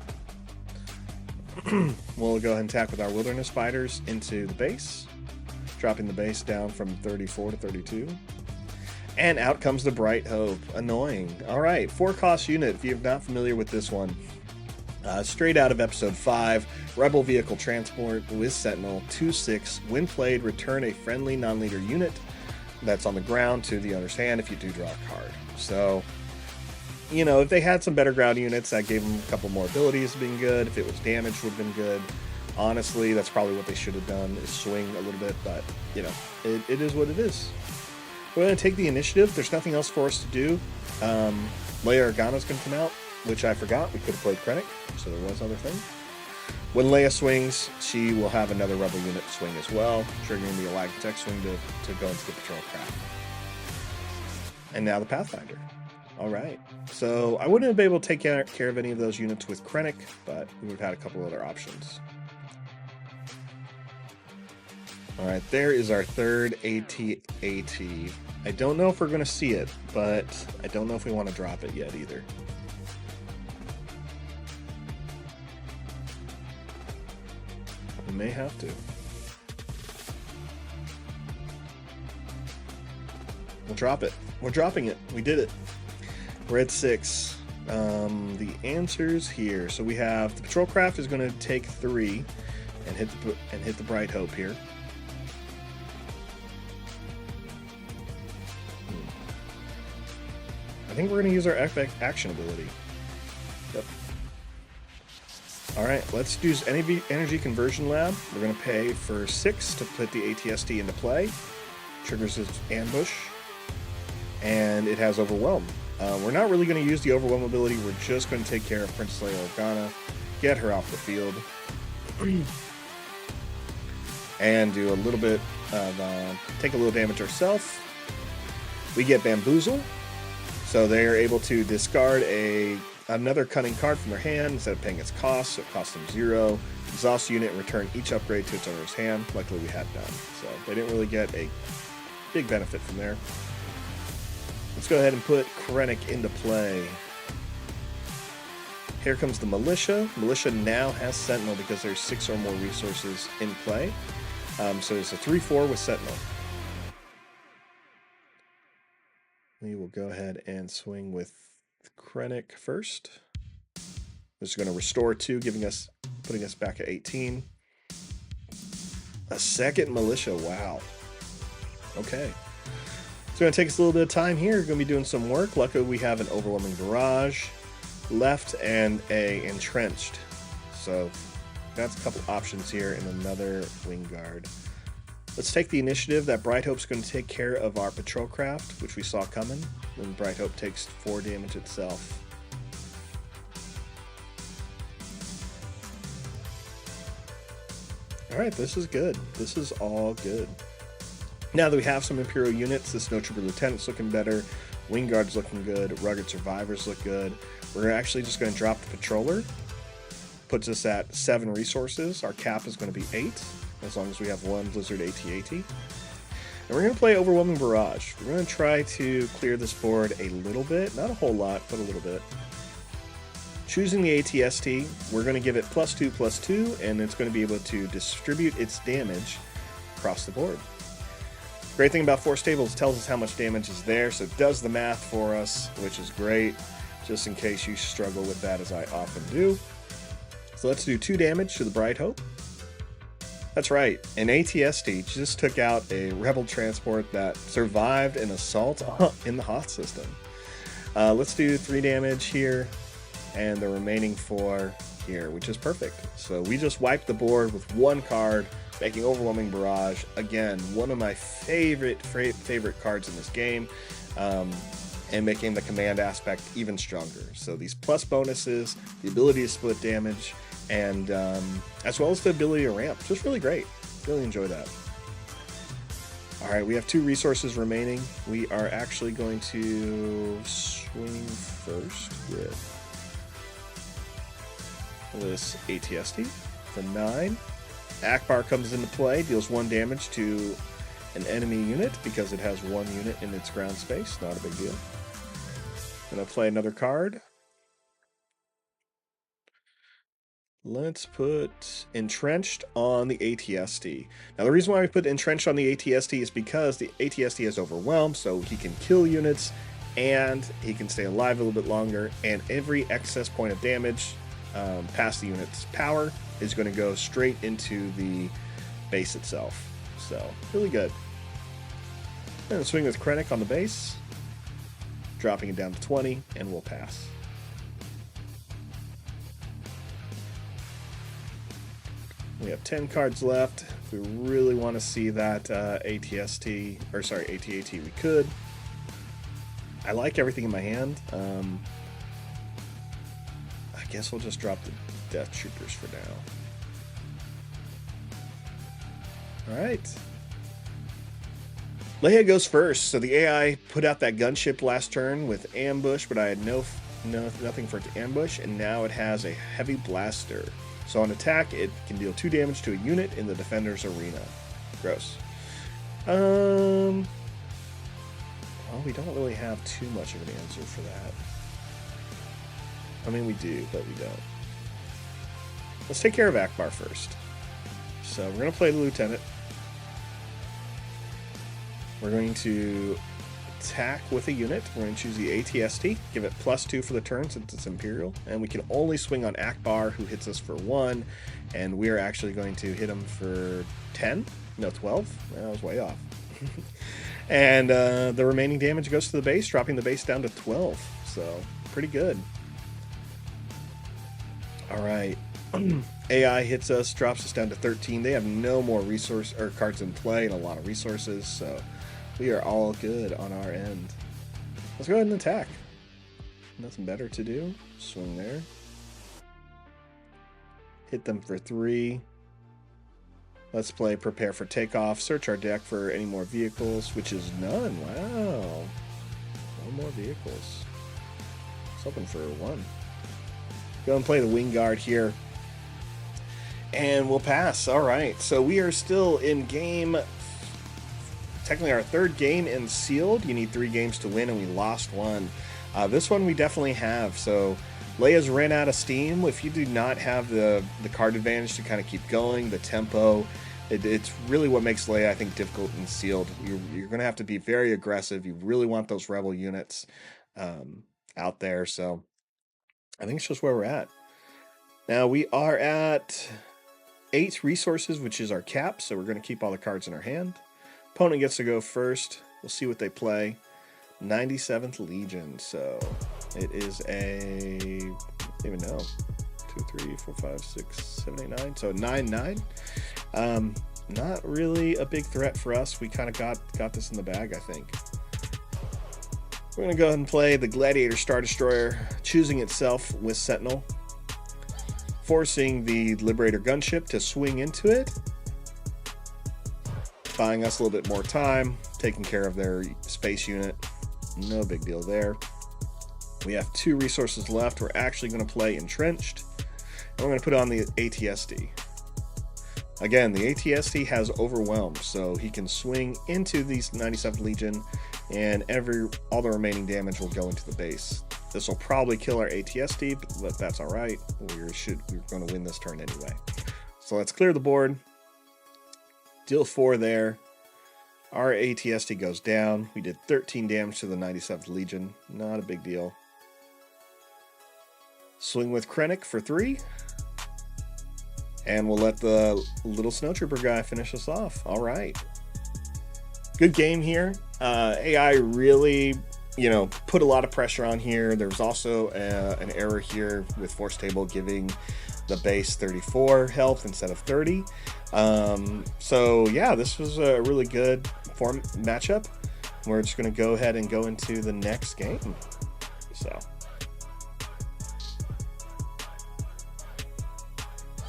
We'll go ahead and attack with our Wilderness Fighters into the base, dropping the base down from 34 to 32. And out comes the Bright Hope. Annoying. Alright, 4-cost unit, if you're not familiar with this one. Straight out of Episode 5, Rebel Vehicle Transport with Sentinel, 2/6. When played, return a friendly non-leader unit that's on the ground to the owner's hand if you do draw a card. So, you know, if they had some better ground units, that gave them a couple more abilities being good. If it was damaged, would have been good. Honestly, that's probably what they should have done, is swing a little bit, but, you know, it is what it is. We're going to take the initiative. There's nothing else for us to do. Leia Organa's going to come out, which I forgot. We could have played Krennic, so there was other things. When Leia swings, she will have another Rebel unit swing as well, triggering the Alliance X-Wing to go into the Patrol Craft. And now the Pathfinder. Alright, so I wouldn't have been able to take care of any of those units with Krennic, but we would have had a couple other options. Alright, there is our third AT-AT. I don't know if we're going to see it, but I don't know if we want to drop it yet either. We may have to. We'll drop it. We're dropping it. We did it. We're at 6. The answers here. So we have the Patrol Craft is going to take 3 and hit the Bright Hope here. I think we're going to use our action ability. Yep. Alright, let's use Energy Conversion Lab. We're going to pay for 6 to put the ATST into play. Triggers its ambush. And it has Overwhelm. We're not really going to use the Overwhelm ability. We're just going to take care of Princess Leia Organa, get her off the field, and do a little bit of, take a little damage ourselves. We get Bamboozle. So they are able to discard another cunning card from their hand instead of paying its cost, so it costs them 0. Exhaust unit and return each upgrade to its owner's hand. Luckily we had none, so they didn't really get a big benefit from there. Let's go ahead and put Krennic into play. Here comes the Militia. Militia now has Sentinel because there's 6 or more resources in play. So it's a 3/4 with Sentinel. We will go ahead and swing with Krennic first. This is going to restore 2, putting us back at 18. A second Militia, wow. Okay. It's going to take us a little bit of time here. We're going to be doing some work. Luckily, we have an Overwhelming Barrage left and a Entrenched. So that's a couple options here and another Wing Guard. Let's take the initiative. That Bright Hope's going to take care of our Patrol Craft, which we saw coming. Then Bright Hope takes 4 damage itself. Alright, this is good. This is all good. Now that we have some Imperial units, the Snowtrooper Lieutenant's looking better, Wing Guard's looking good, Rugged Survivors look good. We're actually just going to drop the Patroller. Puts us at 7 resources. Our cap is going to be 8. As long as we have 1 Blizzard AT-AT. And we're going to play Overwhelming Barrage. We're going to try to clear this board a little bit. Not a whole lot, but a little bit. Choosing the ATST, we're going to give it +2/+2, and it's going to be able to distribute its damage across the board. Great thing about Forcetable is it tells us how much damage is there, so it does the math for us, which is great. just in case you struggle with that, as I often do. So let's do 2 damage to the Bright Hope. That's right, an ATST just took out a Rebel transport that survived an assault in the Hoth system. Let's do 3 damage here, and the remaining 4 here, which is perfect. So we just wiped the board with 1 card, making Overwhelming Barrage. Again, one of my favorite cards in this game, and making the command aspect even stronger. So these plus bonuses, the ability to split damage, and as well as the ability to ramp. Just really great. Really enjoy that. All right, we have 2 resources remaining. We are actually going to swing first with this ATST for 9. Akbar comes into play, deals 1 damage to an enemy unit because it has 1 unit in its ground space. Not a big deal. I'm going to play another card. Let's put Entrenched on the ATST. Now, the reason why we put Entrenched on the ATST is because the ATST is overwhelmed, so he can kill units, and he can stay alive a little bit longer, and every excess point of damage past the unit's power is going to go straight into the base itself. So, really good. I'm going to swing with Krennic on the base, dropping it down to 20, and we'll pass. We have 10 cards left. If we really want to see that ATST, or sorry, AT-AT, we could. I like everything in my hand. I guess we'll just drop the Death Troopers for now. Alright. Leia goes first. So the AI put out that gunship last turn with ambush, but I had nothing for it to ambush, and now it has a heavy blaster. So on attack, it can deal 2 damage to a unit in the defender's arena. Gross. Well, we don't really have too much of an answer for that. I mean, we do, but we don't. Let's take care of Akbar first. So we're going to play the Lieutenant. We're going to attack with a unit. We're going to choose the ATST, give it +2 for the turn since it's Imperial, and we can only swing on Akbar, who hits us for 1, and we're actually going to hit him for 10? No, 12? That was way off. And the remaining damage goes to the base, dropping the base down to 12, so pretty good. Alright, AI hits us, drops us down to 13. They have no more resource or cards in play and a lot of resources, so we are all good on our end. Let's go ahead and attack. Nothing better to do. Swing there. Hit them for 3. Let's play Prepare for Takeoff. Search our deck for any more vehicles, which is none. Wow. No more vehicles. I was hoping for 1. Go and play the Wing Guard here. And we'll pass. All right. So we are still in game. Technically our 3rd game in Sealed. You need 3 games to win, and we lost 1. This one we definitely have. So Leia's ran out of steam. If you do not have the card advantage to kind of keep going, the tempo, it's really what makes Leia, I think, difficult in Sealed. You're going to have to be very aggressive. You really want those Rebel units out there. So I think it's just where we're at. Now we are at 8 resources, which is our cap. So we're going to keep all the cards in our hand. Opponent gets to go first. We'll see what they play. 97th Legion. So it is a, I don't even know, 2, 3, 4, 5, 6, 7, 8, 9. So 9/9. Not really a big threat for us. We kind of got this in the bag, I think. We're going to go ahead and play the Gladiator Star Destroyer, choosing itself with Sentinel, forcing the Liberator gunship to swing into it, buying us a little bit more time, taking care of their space unit. No big deal there. We have 2 resources left. We're actually going to play Entrenched, and we're going to put on the ATST. Again, the ATST has Overwhelm, so he can swing into these 97th Legion, and all the remaining damage will go into the base. This will probably kill our ATST, but that's all right. We're going to win this turn anyway. So let's clear the board. Deal 4 there. Our ATST goes down. We did 13 damage to the 97th Legion. Not a big deal. Swing with Krennic for 3. And we'll let the little snowtrooper guy finish us off. All right. Good game here. AI really, put a lot of pressure on here. There was also an error here with Forcetable giving the base 34 health instead of 30. So yeah, this was a really good matchup. We're just going to go ahead and go into the next game. So.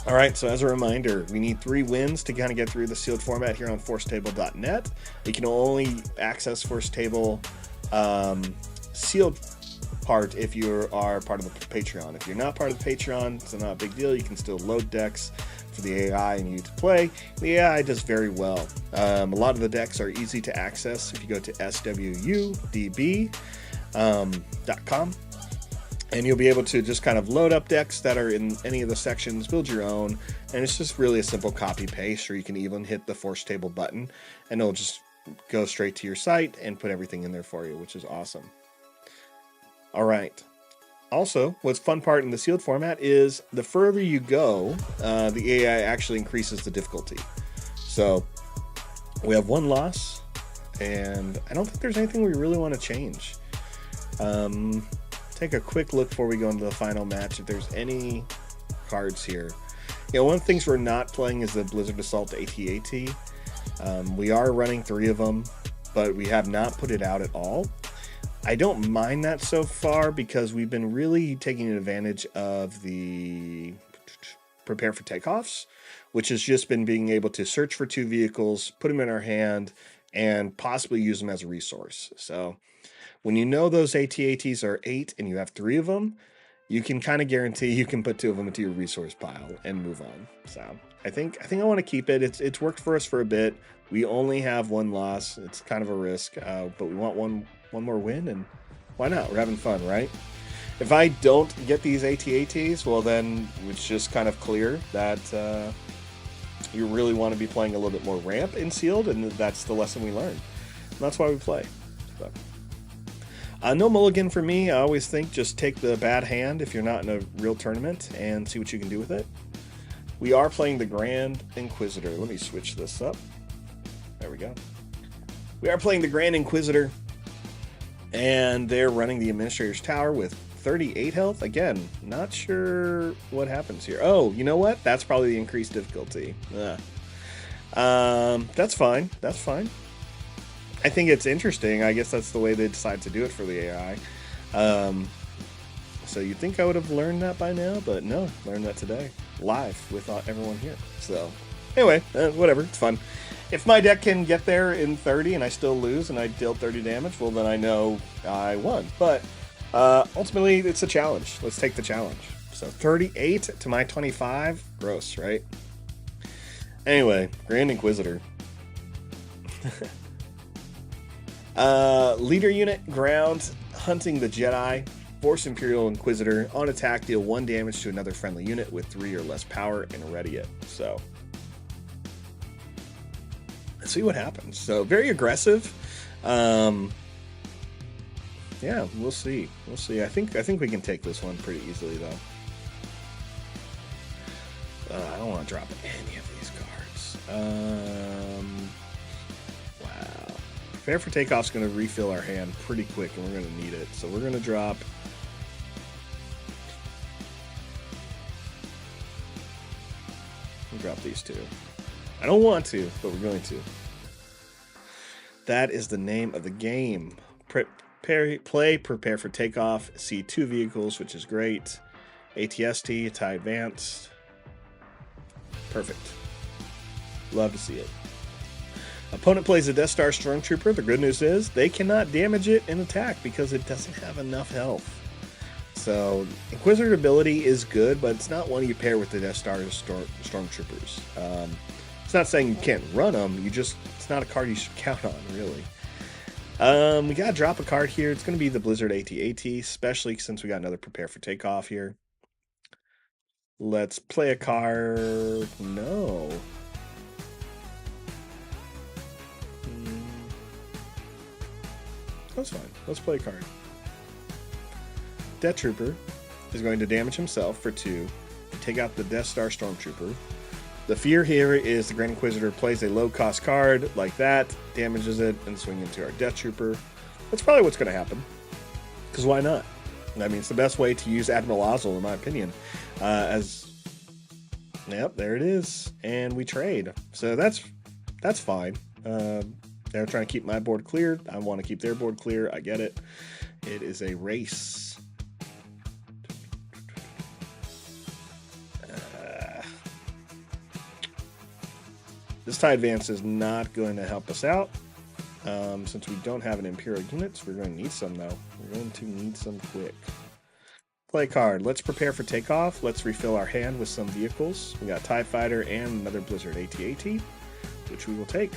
All right, so as a reminder, we need 3 wins to kind of get through the sealed format here on forcetable.net. You can only access Forcetable sealed part if you are part of the Patreon. If you're not part of the Patreon, it's not a big deal. You can still load decks for the AI and you to play. The AI does very well. A lot of the decks are easy to access if you go to swudb.com. And you'll be able to just kind of load up decks that are in any of the sections, build your own, and it's just really a simple copy paste, or you can even hit the Forcetable button and it'll just go straight to your site and put everything in there for you, which is awesome. All right. Also, what's fun part in the sealed format is the further you go, the AI actually increases the difficulty. So we have 1 loss, and I don't think there's anything we really want to change. Take a quick look before we go into the final match if there's any cards here. One of the things we're not playing is the Blizzard Assault AT-AT. We are running 3 of them, but we have not put it out at all. I don't mind that so far because we've been really taking advantage of the prepare for takeoffs, which has just been being able to search for 2 vehicles, put them in our hand, and possibly use them as a resource. So when you know those AT-ATs are 8 and you have 3 of them, you can kind of guarantee you can put 2 of them into your resource pile and move on. So I think I want to keep it. It's worked for us for a bit. We only have 1 loss. It's kind of a risk, but we want one more win, and why not? We're having fun, right? If I don't get these AT-ATs, well then it's just kind of clear that you really want to be playing a little bit more ramp in sealed, and that's the lesson we learned. And that's why we play. So. No mulligan for me. I always think just take the bad hand if you're not in a real tournament and see what you can do with it. We are playing the Grand Inquisitor. Let me switch this up. There we go. We are playing the Grand Inquisitor, and they're running the Administrator's Tower with 38 health. Again, not sure what happens here. Oh, you know what? That's probably the increased difficulty. That's fine. That's fine. I think it's interesting. I guess that's the way they decide to do it for the AI. So you'd think I would have learned that by now, but no, learned that today, live with everyone here. So anyway, whatever, it's fun. If my deck can get there in 30 and I still lose and I dealt 30 damage, well then I know I won. But ultimately, it's a challenge. Let's take the challenge. So 38 to my 25, gross, right? Anyway, Grand Inquisitor. Leader unit, ground, hunting the Jedi, force Imperial Inquisitor, on attack deal 1 damage to another friendly unit with 3 or less power and ready it. So let's see what happens. So very aggressive. Yeah, we'll see. We'll see. I think we can take this one pretty easily though. I don't want to drop any of these cards. Wow. Prepare for Takeoff's going to refill our hand pretty quick, and we're going to need it. So we're going to drop. We'll drop these 2. I don't want to, but we're going to. That is the name of the game. Prepare for Takeoff. See 2 vehicles, which is great. ATST, TIE Advanced. Perfect. Love to see it. Opponent plays a Death Star Stormtrooper. The good news is they cannot damage it in attack because it doesn't have enough health. So Inquisitor ability is good, but it's not one you pair with the Death Star Stormtroopers. It's not saying you can't run them. It's not a card you should count on, really. We gotta drop a card here. It's gonna be the Blizzard AT-AT, especially since we got another Prepare for Takeoff here. Let's play a card. No. That's fine. Let's play a card. Death Trooper. is going to damage himself for 2. Take out the Death Star Stormtrooper. The fear here is the Grand Inquisitor plays a low-cost card like that, damages it, and swing into our Death Trooper. That's probably what's going to happen. Because why not? I mean, it's the best way to use Admiral Ozzel, in my opinion. Yep, there it is. And we trade. So that's fine. They're trying to keep my board clear. I want to keep their board clear. I get it. It is a race. This TIE Advance is not going to help us out. Since we don't have an Imperial units, we're going to need some, though. We're going to need some quick. Play card. Let's prepare for takeoff. Let's refill our hand with some vehicles. We got TIE Fighter and another Blizzard AT-AT, which we will take.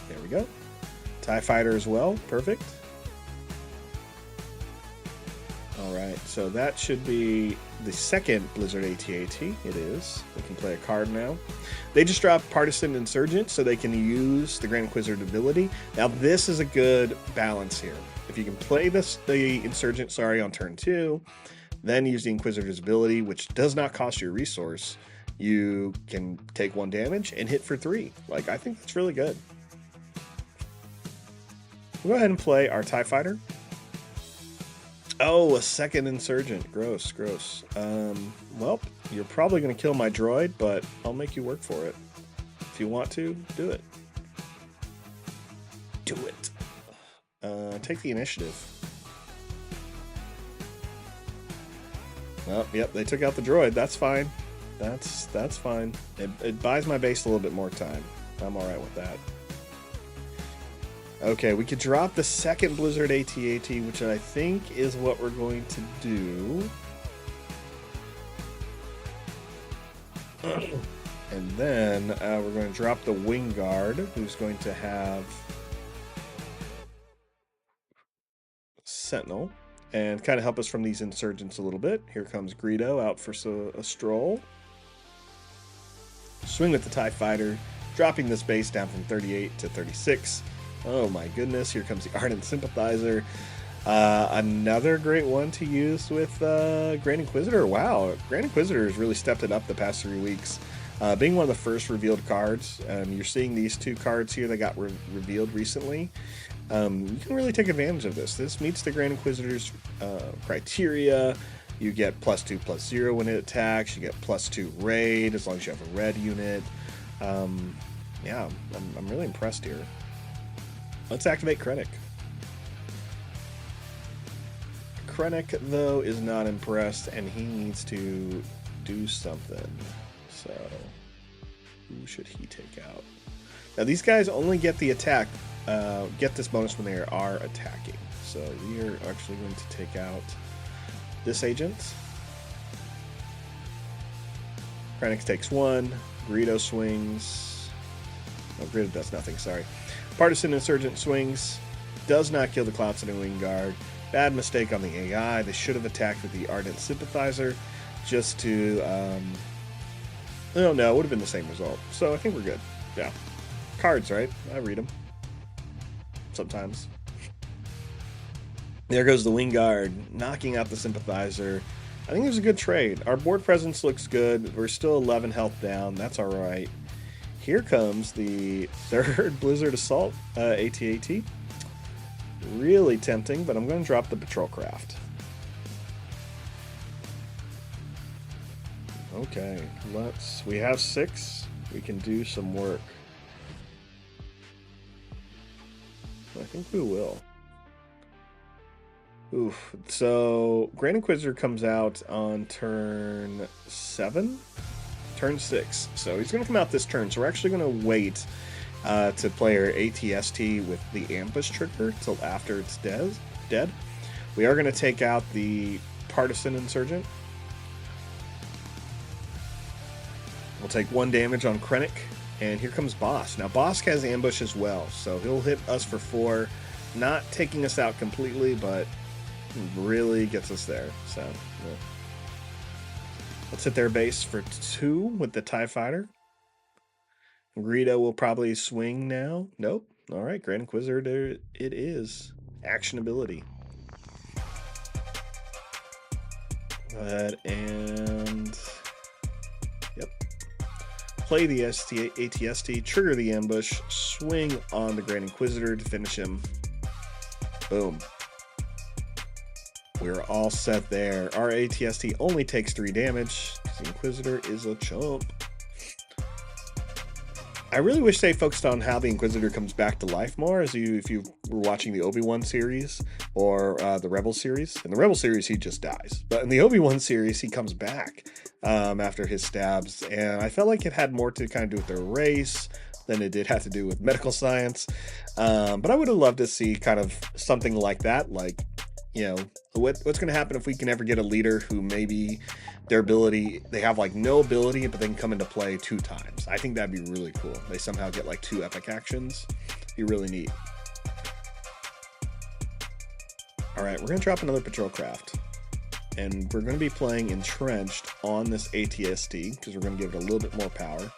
There we go. TIE Fighter as well. Perfect. Alright, so that should be the second Blizzard AT-AT. It is. We can play a card now. They just dropped Partisan Insurgent, so they can use the Grand Inquisitor ability. Now, this is a good balance here. If you can play the Insurgent, on turn 2, then use the Inquisitor's ability, which does not cost you a resource, you can take 1 damage and hit for 3. Like, I think that's really good. We'll go ahead and play our TIE Fighter. Oh, a second Insurgent. Gross, gross. Well, you're probably going to kill my droid, but I'll make you work for it. If you want to, do it. Do it. Take the initiative. Oh, yep, they took out the droid. That's fine. That's fine. It buys my base a little bit more time. I'm alright with that. Okay, we could drop the second Blizzard AT-AT, which I think is what we're going to do. And then we're going to drop the Wing Guard, who's going to have Sentinel, and kind of help us from these insurgents a little bit. Here comes Greedo out for a stroll. Swing with the TIE Fighter, dropping this base down from 38 to 36. Oh my goodness, here comes the Ardent Sympathizer. Another great one to use with Grand Inquisitor. Wow, Grand Inquisitor has really stepped it up the past 3 weeks. Being one of the first revealed cards, you're seeing these 2 cards here that got revealed recently. You can really take advantage of this. This meets the Grand Inquisitor's criteria. You get +2/+0 when it attacks. You get +2 raid as long as you have a red unit. Yeah, I'm really impressed here. Let's activate Krennic. Krennic, though, is not impressed, and he needs to do something. So, who should he take out? Now, these guys only get the attack, get this bonus when they are attacking. So, we are actually going to take out this agent. Krennic takes 1. Greedo swings. Oh, Greedo does nothing, sorry. Partisan Insurgent swings, does not kill the Cloud City Wing Guard. Bad mistake on the AI. They should have attacked with the Ardent Sympathizer just to, no, it would have been the same result. So I think we're good. Yeah. Cards, right? I read them. Sometimes. There goes the Wing Guard, knocking out the Sympathizer. I think it was a good trade. Our board presence looks good. We're still 11 health down. That's all right. Here comes the third Blizzard Assault AT-AT. Really tempting, but I'm going to drop the Patrol Craft. Okay, we have 6. We can do some work. I think we will. Oof. So, Grand Inquisitor comes out on turn 7? Turn 6. So he's going to come out this turn. So we're actually going to wait to play our ATST with the ambush trigger till after it's dead. We are going to take out the Partisan Insurgent. We'll take 1 damage on Krennic. And here comes Boss. Now Boss has ambush as well. So he'll hit us for 4. Not taking us out completely, but really gets us there. So, yeah. Let's hit their base for 2 with the TIE Fighter. Greedo will probably swing now. Nope. All right, Grand Inquisitor, it is. Action ability. Go ahead and yep. Play the ATST, trigger the ambush, swing on the Grand Inquisitor to finish him. Boom. We're all set there. Our ATST only takes 3 damage because the Inquisitor is a chump. I really wish they focused on how the Inquisitor comes back to life more, if you were watching the Obi-Wan series or the Rebel series. In the Rebel series, he just dies. But in the Obi-Wan series, he comes back after his stabs. And I felt like it had more to kind of do with their race than it did have to do with medical science. But I would have loved to see kind of something like that. Like, you know, what's going to happen if we can ever get a leader who maybe their ability, they have like no ability, but they can come into play 2 times. I think that'd be really cool. They somehow get like 2 epic actions. Be really neat. All right, we're going to drop another patrol craft. And we're going to be playing Entrenched on this ATST because we're going to give it a little bit more power.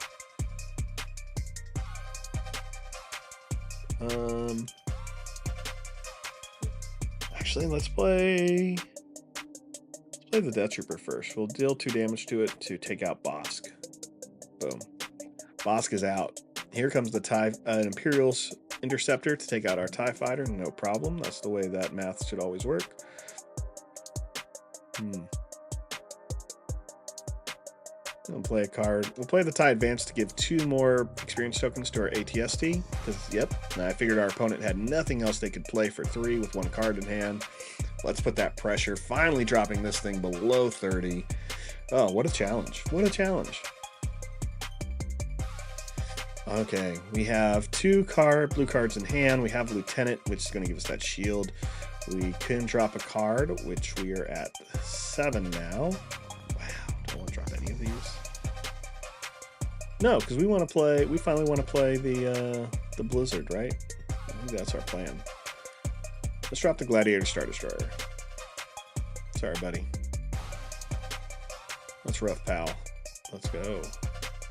Actually, let's play the Death Trooper first. We'll deal 2 damage to it to take out Bosk. Boom. Bosk is out. Here comes the Imperial's Interceptor to take out our TIE Fighter. No problem. That's the way that math should always work. We'll play a card. We'll play the TIE Advance to give 2 more experience tokens to our ATST. Because, yep, I figured our opponent had nothing else they could play for 3 with 1 card in hand. Let's put that pressure. Finally dropping this thing below 30. Oh, what a challenge. What a challenge. Okay, we have 2 blue cards in hand. We have Lieutenant, which is going to give us that shield. We can drop a card, which we are at 7 now. Don't want to drop any of these. No, because we finally want to play the Blizzard, right? I think that's our plan. Let's drop the Gladiator Star Destroyer. Sorry, buddy. That's rough, pal. Let's go.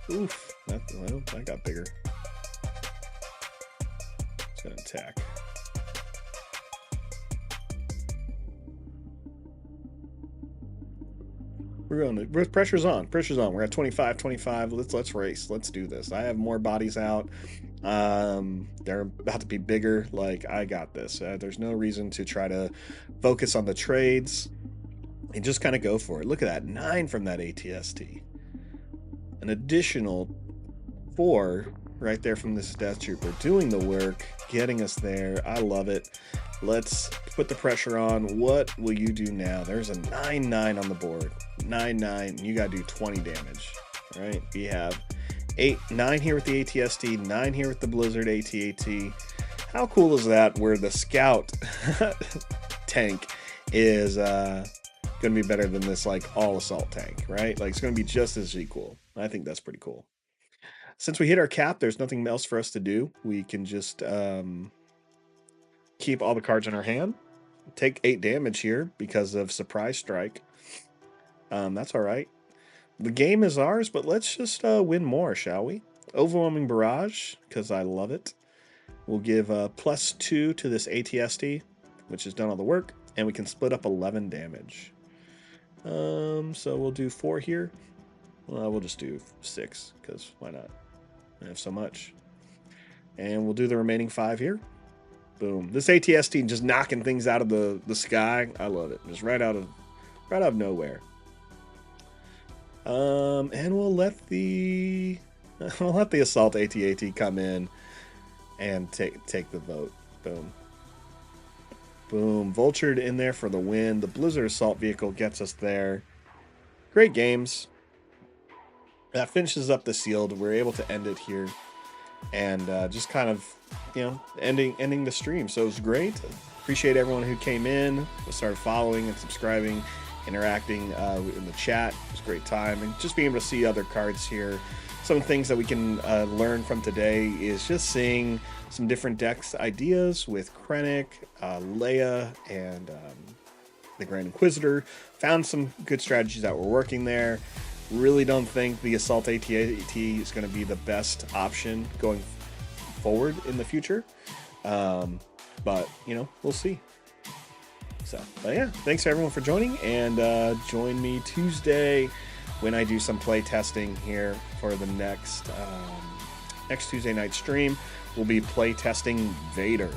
Oof. That got bigger. It's gonna attack. Pressure's on. Pressure's on. We're at 25. Let's race. Let's do this. I have more bodies out. They're about to be bigger. Like, I got this. There's no reason to try to focus on the trades and just kind of go for it. Look at that. 9 from that ATST. An additional 4 right there from this Death Trooper. Doing the work. Getting us there. I love it. Let's put the pressure on. What will you do now? There's a 9-9 on the board. 9-9. You got to do 20 damage. All right. We have 9 here with the ATST, 9 here with the Blizzard AT-AT. How cool is that? Where the Scout tank is going to be better than this like all assault tank, right? Like, it's going to be just as equal. I think that's pretty cool. Since we hit our cap, there's nothing else for us to do. We can just keep all the cards in our hand. Take 8 damage here because of Surprise Strike. That's all right. The game is ours, but let's just win more, shall we? Overwhelming Barrage, because I love it. We'll give +2 to this ATST, which has done all the work, and we can split up 11 damage. So we'll do 4 here. Well, we'll just do 6, because why not? I have so much. And we'll do the remaining 5 here. Boom. This ATST just knocking things out of the sky. I love it. Just right out of nowhere. And we'll let the assault AT-AT come in and take the vote. Boom. Boom. Vultured in there for the win. The Blizzard assault vehicle gets us there. Great games. That finishes up the sealed. We're able to end it here. And just kind of, ending the stream. So it was great. Appreciate everyone who came in, started following and subscribing, interacting in the chat. It was a great time. And just being able to see other cards here. Some things that we can learn from today is just seeing some different decks ideas with Krennic, Leia, and the Grand Inquisitor. Found some good strategies that were working there. Really don't think the Assault AT-AT is going to be the best option going forward in the future. But, we'll see. So, but yeah, thanks everyone for joining, and join me Tuesday when I do some play testing here for the next Tuesday night stream. We'll be play testing Vader.